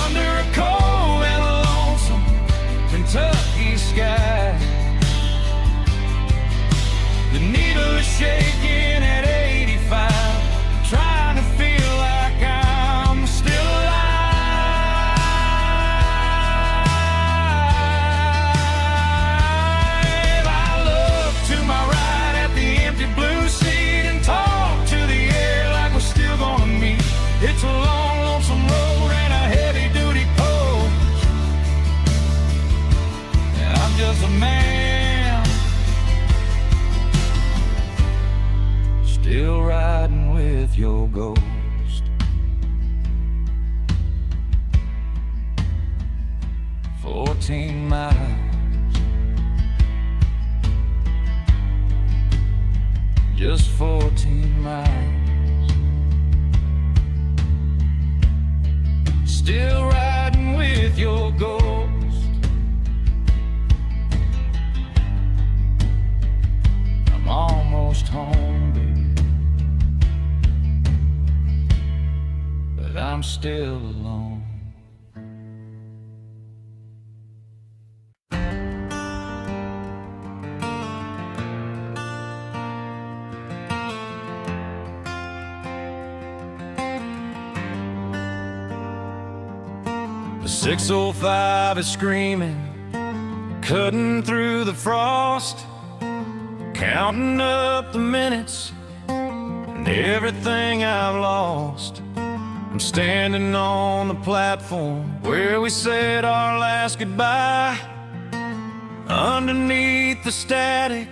under a cold and a lonesome Kentucky sky. The needle is shaking at 85, trying to feel like I'm still alive. I look to my right at the empty blue seat and talk to the air like we're still gonna meet. It's a long, lonesome road and a heavy-duty post, and I'm just a man, still riding with your ghost. 14 miles, just 14 miles, still riding with your ghost. I'm almost home, baby, but I'm still alone. The 605 is screaming, cutting through the frost, counting up the minutes and everything I've lost. I'm standing on the platform where we said our last goodbye, underneath the static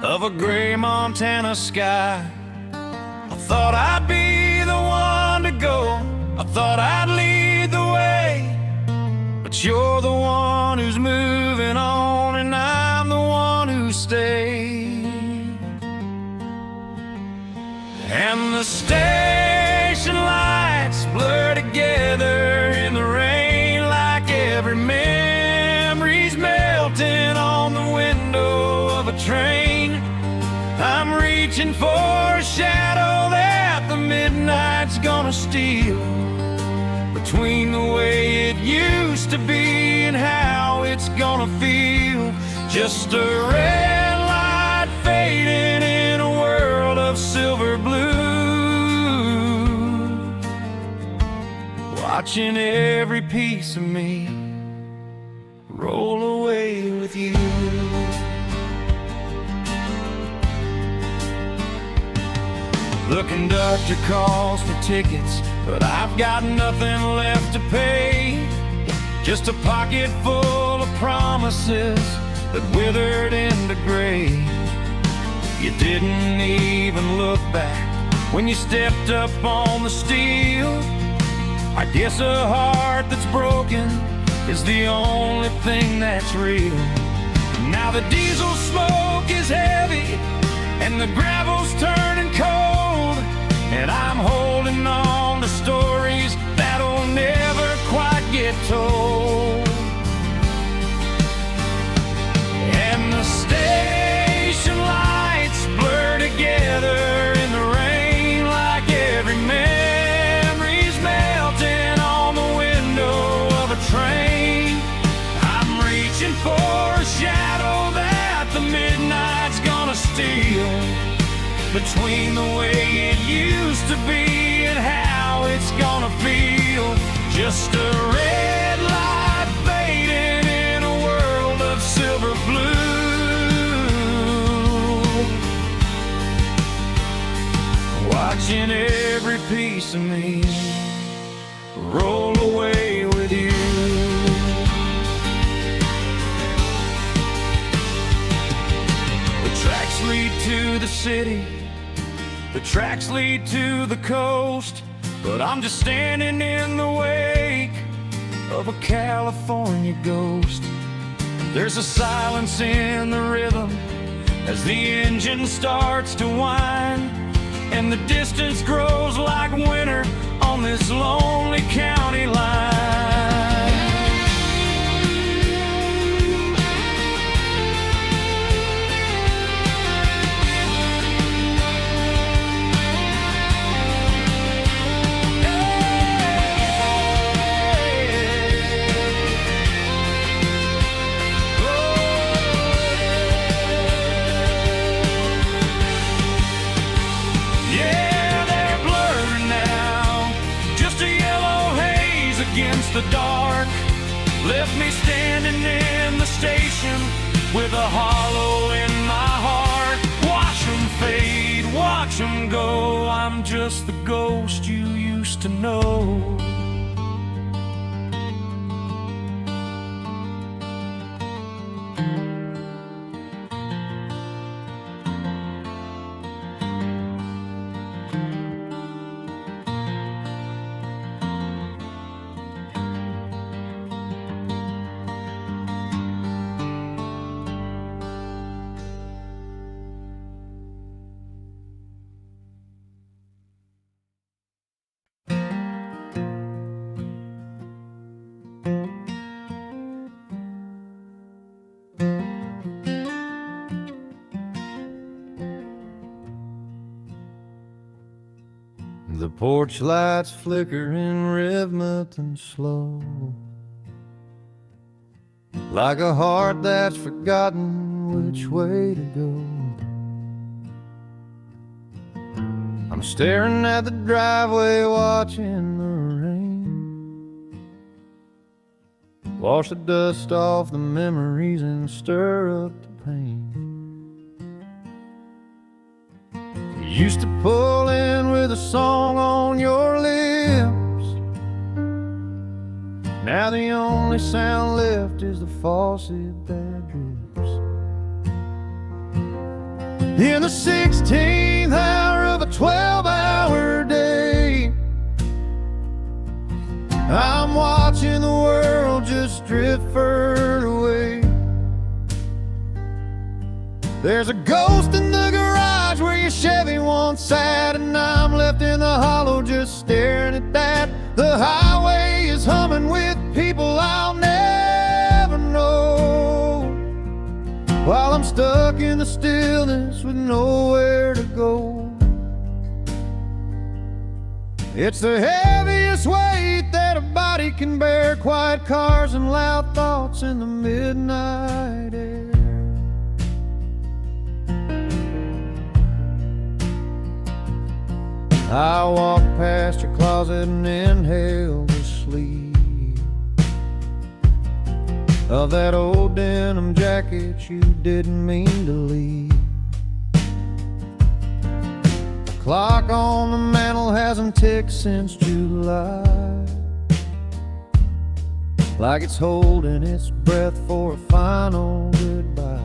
of a gray Montana sky. I thought I'd be the one to go, I thought I'd lead the way, but you're the one who's moving on and I'm the one who stayed. And the station lights blur together in the rain, like every memory's melting on the window of a train. I'm reaching for a shadow that the midnight's gonna steal, between the way it used to be and how it's gonna feel. Just a red light fading in a world of silver blue, watching every piece of me roll away with you. The conductor calls for tickets, but I've got nothing left to pay. Just a pocket full of promises that withered into gray. You didn't even look back when you stepped up on the steel. I guess a heart that's broken is the only thing that's real. Now the diesel smoke is heavy and the gravel's turning cold, and I'm holding on to stories that'll never quite get told. And the station lights blur together in the rain, like every memory's melting on the window of a train. I'm reaching for a shadow that the midnight's gonna steal, between the way it used to be and how it's gonna feel. Just a red light fading in a world of silver blue, watching every piece of me roll away with you. The tracks lead to the city, the tracks lead to the coast, but I'm just standing in the wake of a California ghost. There's a silence in the rhythm as the engine starts to whine, and the distance grows like winter on this lonely county line. The dark left me standing in the station with a hollow in my heart. Watch them fade, watch them go, I'm just the ghost you used to know. The porch lights flicker in rhythmic and slow, like a heart that's forgotten which way to go. I'm staring at the driveway, watching the rain wash the dust off the memories and stir up the pain. You used to pull in with a song on your lips, Now the only sound left is the faucet that drips. In the 16th hour of a 12-hour day, I'm watching the world just drift further away. There's a ghost in the garage where your Chevy once sat, and I'm left in the hollow just staring at that. The highway is humming with people I'll never know, while I'm stuck in the stillness with nowhere to go. It's the heaviest weight that a body can bear, quiet cars and loud thoughts in the midnight air. I walk past your closet and inhale the sleep of that old denim jacket you didn't mean to leave. The clock on the mantel hasn't ticked since July, like it's holding its breath for a final goodbye.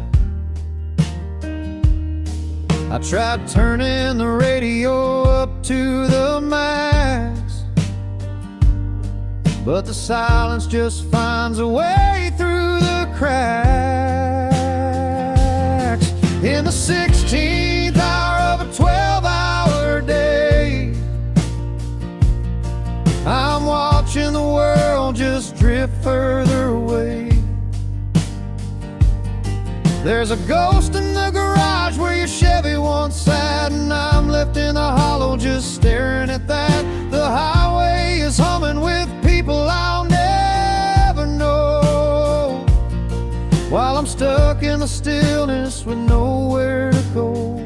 I tried turning the radio up to the max, but the silence just finds a way through the cracks. In the 16th hour of a 12-hour day, I'm watching the world just drift further away. There's a ghost in the garage where your Chevy once sat, and I'm left in the hollow just staring at that. The highway is humming with people I'll never know, while I'm stuck in the stillness with nowhere to go.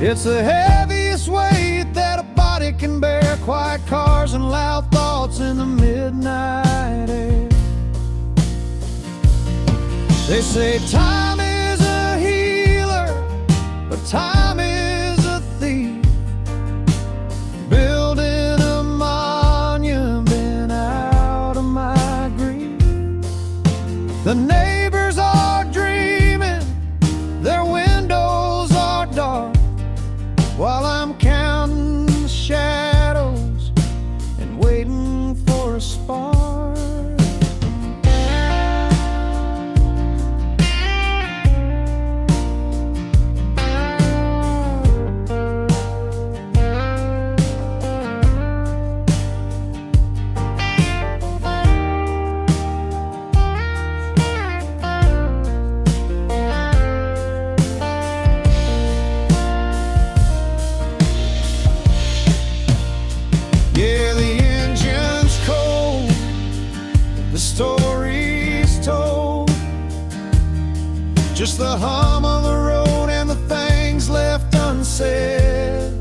It's the heaviest weight that a body can bear, quiet cars and loud thoughts in the midnight air. They say time is a healer, but time is a thief, building a monument out of my grief. The neighbors are dreaming, their windows are dark, while I'm counting the shadows and waiting for a spark. Just the hum of the road and the things left unsaid,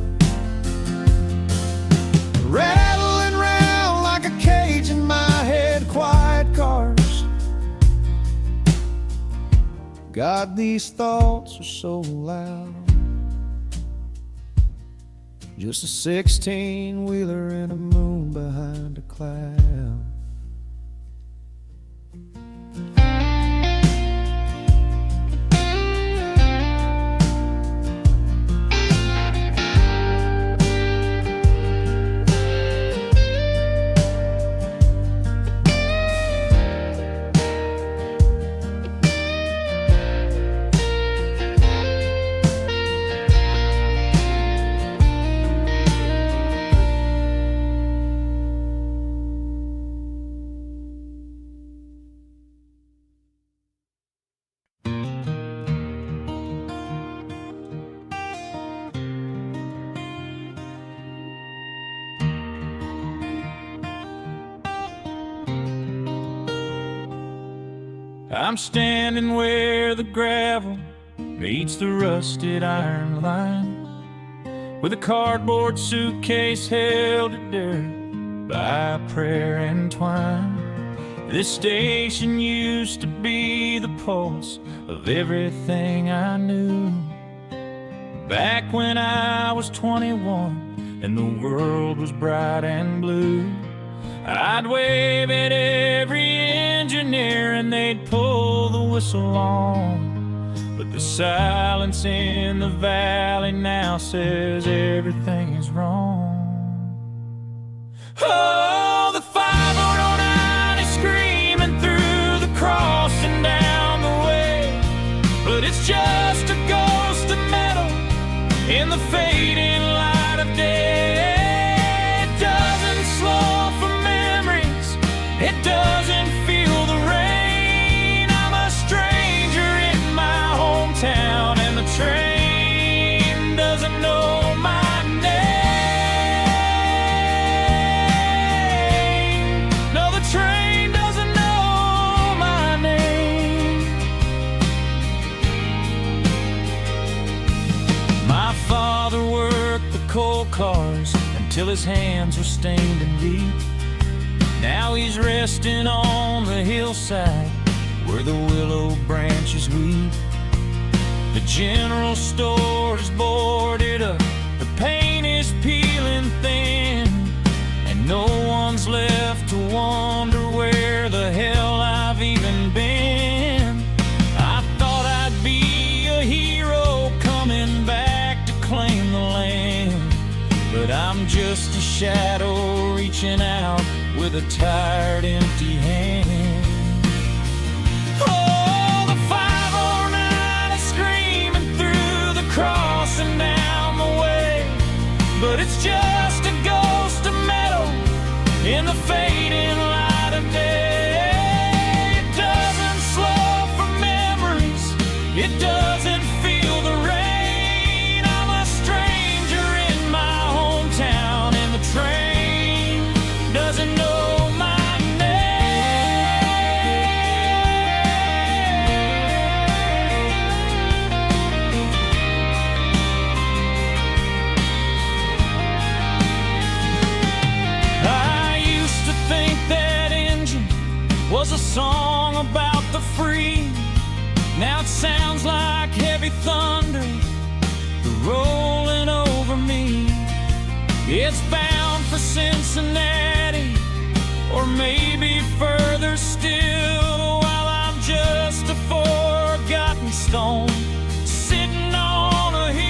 rattling round like a cage in my head. Quiet cars, God, these thoughts are so loud. Just a 16-wheeler and a moon behind a cloud. I'm standing where the gravel meets the rusted iron line, with a cardboard suitcase held to dirt by prayer and twine. This station used to be the pulse of everything I knew, back when I was 21 and the world was bright and blue. I'd wave at every engineer and they'd pull the whistle on. But the silence in the valley now says everything is wrong. Oh, the 509 is screaming through the crossing down the way, but it's just a ghost of metal in the fading light of day. It doesn't slow for memories, it doesn't feel the rain. I'm a stranger in my hometown, and the train doesn't know my name. No, the train doesn't know my name. My father worked the coal cars until his hands were stained and deep. Now he's resting on the hillside where the willow branches weep. The general store is boarded up, the paint is peeling thin, and no one's left to wonder where the hell I've even been. I thought I'd be a hero coming back to claim the land, but I'm just a shadow reaching out with a tired, empty hand. Oh, the 509 is screaming through the crossing down the way, but it's just a ghost of metal in the fading light of day. It doesn't slow for memories, it doesn't feel the rain. I'm a stranger in my hometown, and the train doesn't know my name. I used to think that engine was a song about the free. Now it sounds like heavy thunder rolling over me. It's bound for Cincinnati, or maybe further still, while I'm just a forgotten stone sitting on a hill.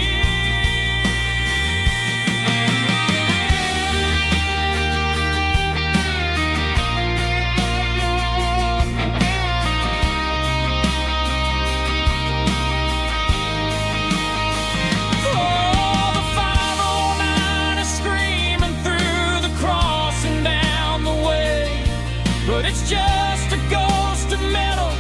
Oh, the 509 is screaming through the crossing down the way, but it's just a ghost of metal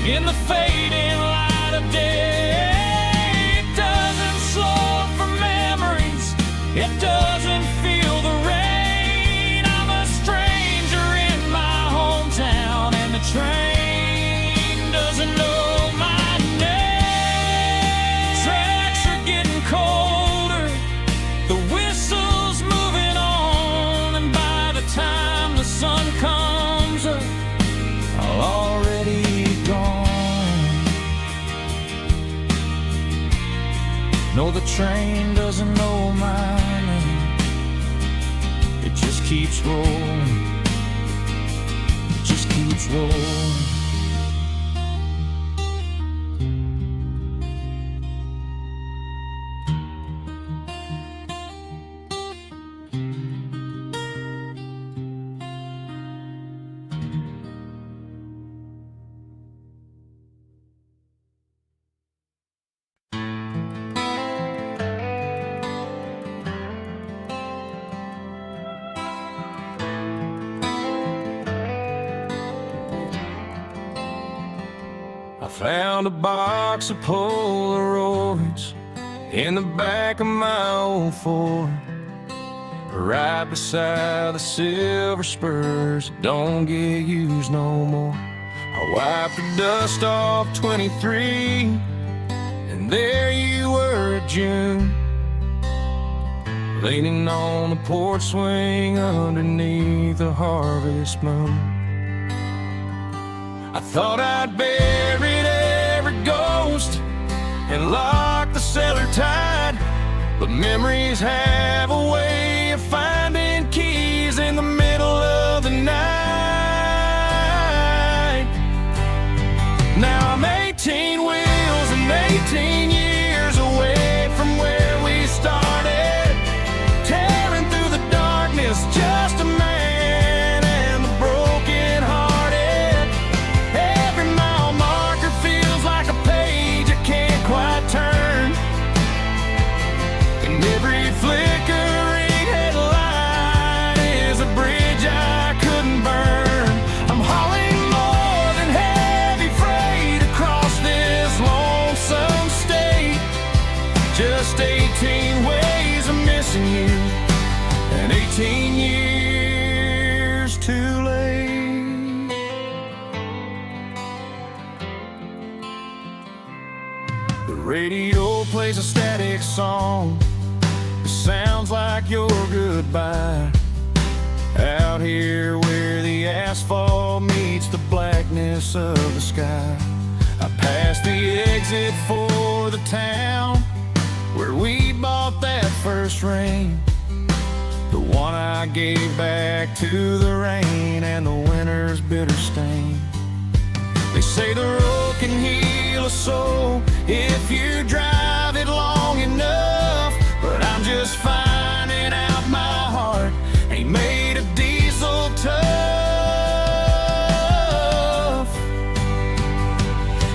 in the fading light of day. It doesn't slow for memories, it doesn't feel the rain. I'm a stranger in my hometown, and the train doesn't know my name. Tracks are getting colder, the whistle's moving on, and by the time the sun comes up, I'll already gone. No, the train doesn't know my name. It just keeps rolling, it just keeps rolling. I found a box of Polaroids in the back of my old Ford, right beside the silver spurs that don't get used no more. I wiped the dust off 23, and there you were at June, leaning on the porch swing underneath the harvest moon. I thought I'd buried every ghost and locked the cellar tight, but memories have a way of finding keys in the middle of The radio plays a static song. It sounds like your goodbye. Out here where the asphalt meets the blackness of the sky. I passed the exit for the town where we bought that first ring, the one I gave back to the rain and the winter's bitter stain. They say the road can heal a soul if you drive it long enough, but I'm just finding out my heart ain't made of diesel tough.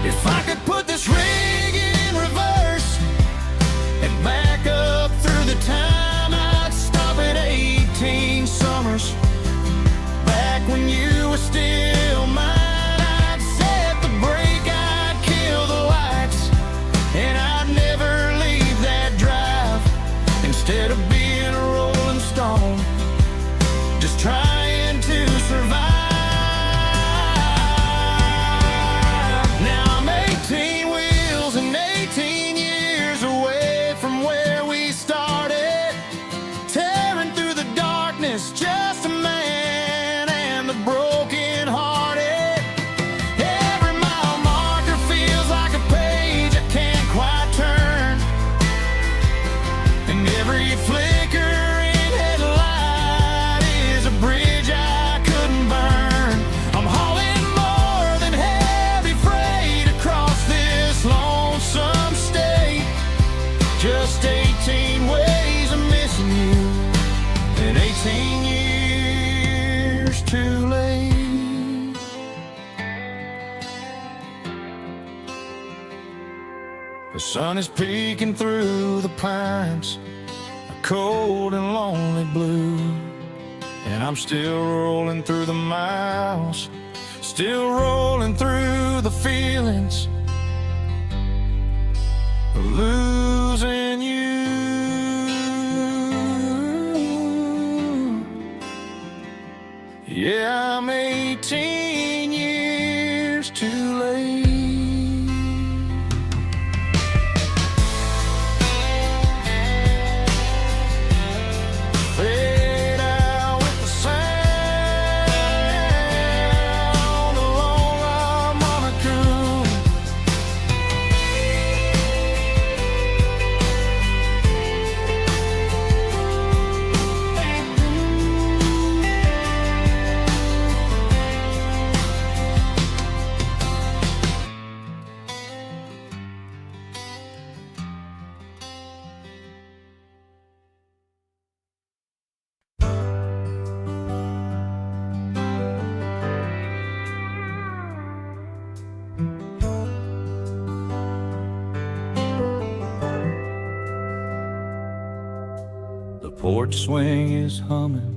If I could put this rig in reverse and back up through the time, I'd stop at 18 summers, back when you were still mine. I'd set the brake, I'd kill the lights, and I'd never leave that drive. Instead of being a rolling stone, just trying to survive. Now I'm 18 wheels and 18 years away from where we started, tearing through the darkness, just a man and the broken hearted. Every mile marker feels like a page I can't quite turn, and every flickering headlight is a bridge I couldn't burn. I'm hauling more than heavy freight across this lonesome state. Just 18 ways of missing you, and 18 years too late. The sun is peeking through the pines, a cold and lonely blue, and I'm still rolling through the miles, still rolling through the feelings of losing you. Yeah, I'm 18 years too late. Fade out with the sound along harmonica. The porch swing is humming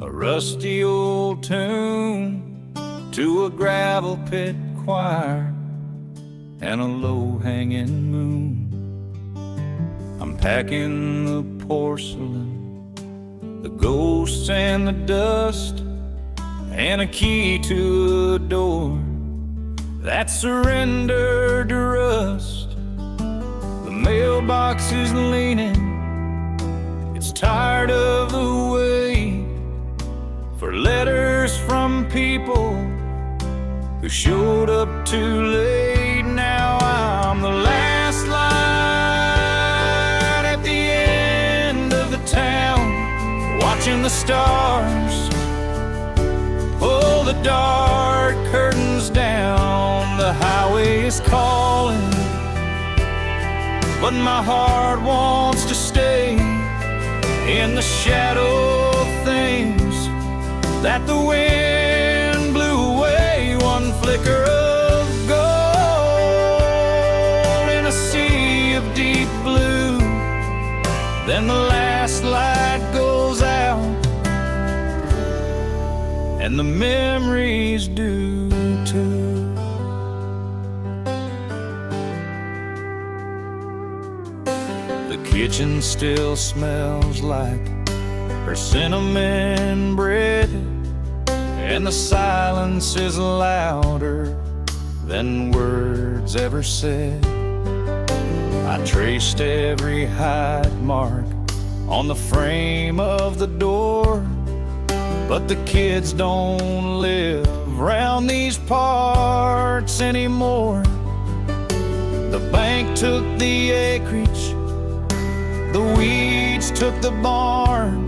a rusty old tune to a gravel pit choir and a low-hanging moon. I'm packing the porcelain, the ghosts and the dust, and a key to a door that surrendered to rust. The mailbox is leaning, it's tired of the wait for letters from people who showed up too late. Now I'm the last light at the end of the town, watching the stars pull the dark curtains down. The highway is calling, but my heart wants to stay in the shadow of things that the wind blew away. One flicker of gold in a sea of deep blue, then the last light goes out and the memories do too. The kitchen still smells like her cinnamon bread, and the silence is louder than words ever said. I traced every hide mark on the frame of the door, but the kids don't live around these parts anymore. The bank took the acreage, the weeds took the barn,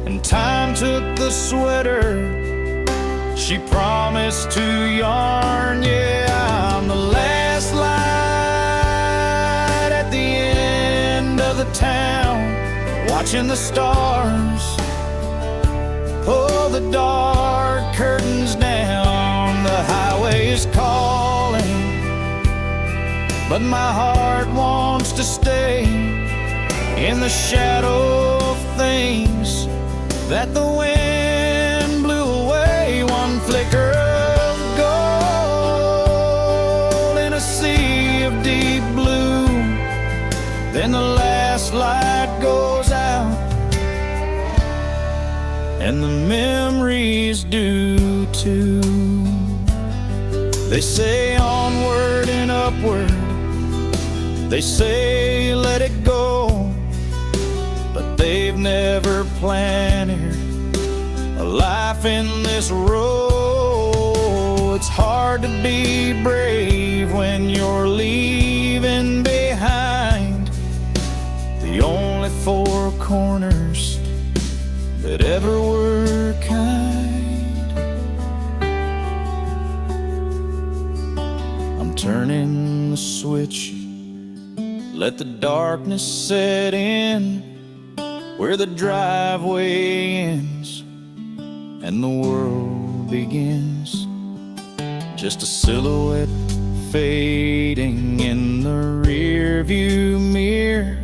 and time took the sweater she promised to yarn. Yeah, I'm the last light at the end of the town, watching the stars pull the dark curtains down. The highway is calling, but my heart wants to stay in the shadow of things that the wind blew away. One flicker of gold in a sea of deep blue, then the last light goes out, and the memories do too. They say onward and upward, they say let it go, but they've never planted a life in this row. It's hard to be brave when you're leaving behind the only four corners that ever were kind. I'm turning the switch, let the darkness set in, where the driveway ends and the world begins. Just a silhouette fading in the rear view mirror.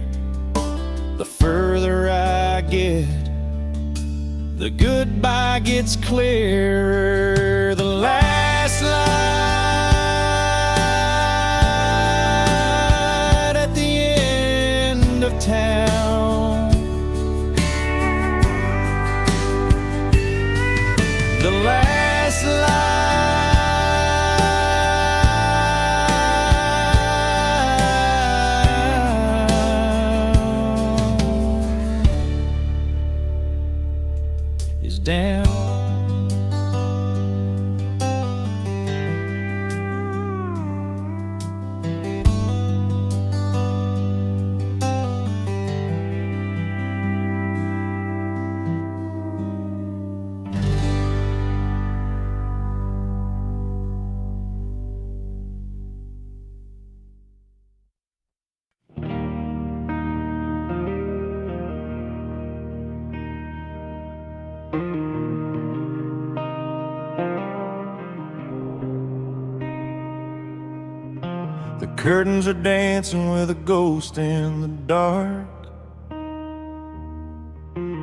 The further I get, the goodbye gets clearer. The last light at the end of town, the last light is down. The curtains are dancing with a ghost in the dark,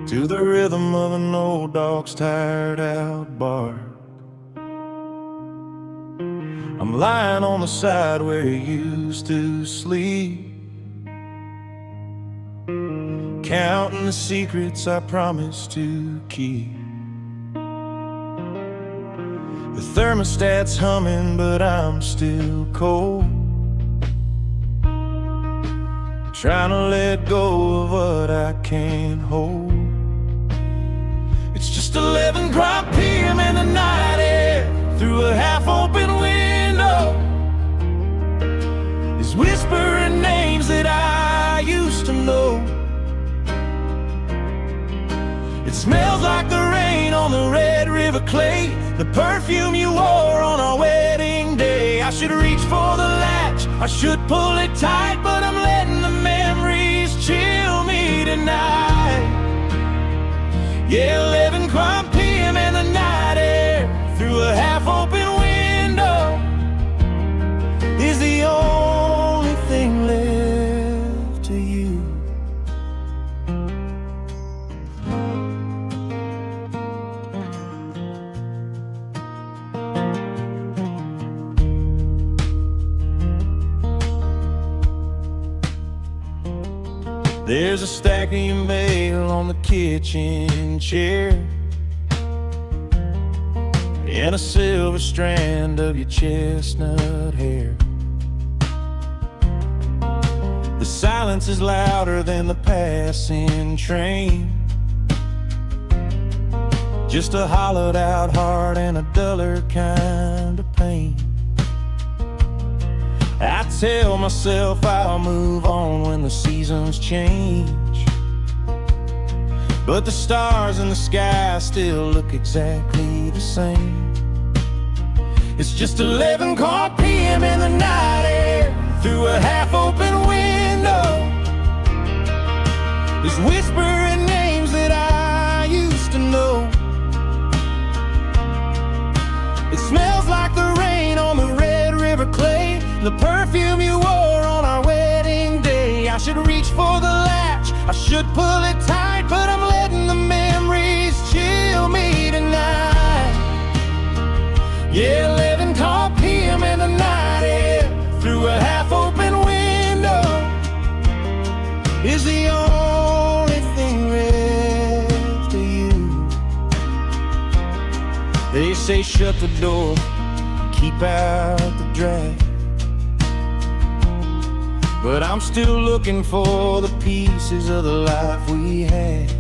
to the rhythm of an old dog's tired out bark. I'm lying on the side where you used to sleep, counting the secrets I promised to keep. The thermostat's humming, but I'm still cold, trying to let go of what I can't hold. It's just 11:00 p.m. in the night air, through a half-open window is whispering names that I used to know. It smells like the rain on the Red River clay, the perfume you wore on our wedding day. I should reach for the latch, I should pull it tight, but I'm letting the memories chill me tonight. Yeah, 11:00 p.m. in the night air, through a half-open window is the only thing left to you. There's a stack of your mail on the kitchen chair, and a silver strand of your chestnut hair. The silence is louder than the passing train. Just a hollowed out heart and a duller kind of pain. I tell myself I'll move on when the seasons change, but the stars in the sky still look exactly the same. It's just 11 p.m. in the night air, through a half-open window. There's whispering names that I used to know. It smells like the rain on the Red River clay, the perfume you wore on our wedding day. I should reach for the latch, I should pull it tight, but I'm letting the memories chill me tonight. Yeah, 11 p.m. in the night air, through a half-open window, is the only thing left of you. They say shut the door, keep out the drag, but I'm still looking for the pieces of the life we had.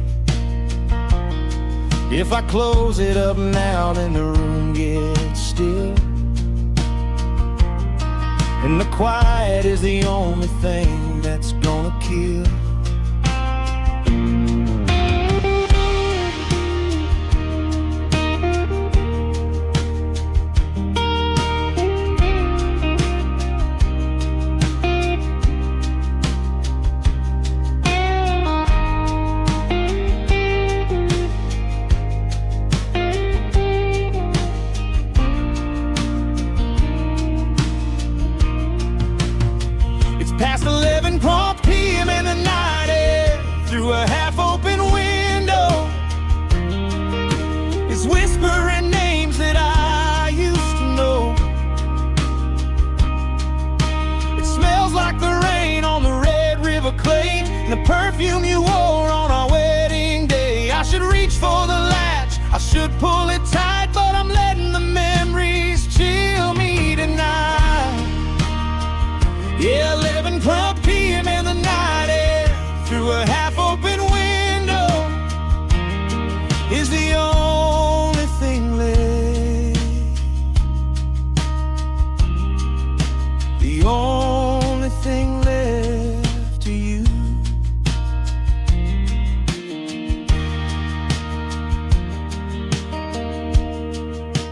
If I close it up now, then the room gets still, and the quiet is the only thing that's gonna kill. Past 11 p.m. in the night air, through a half-open window, it's whispering names that I used to know. It smells like the rain on the Red River clay, and the perfume you wore on our wedding day. I should reach for the latch, I should pull it tight, but I'm letting the memories chill me tonight. Yeah, 11 p.m. in the night air, through a half-open window, is the only thing left. The only thing left to you.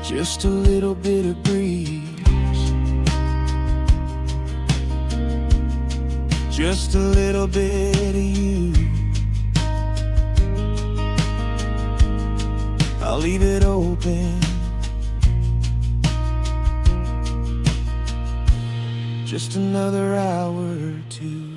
Just a little bit of breeze, just a little bit of you. I'll leave it open, just another hour or two.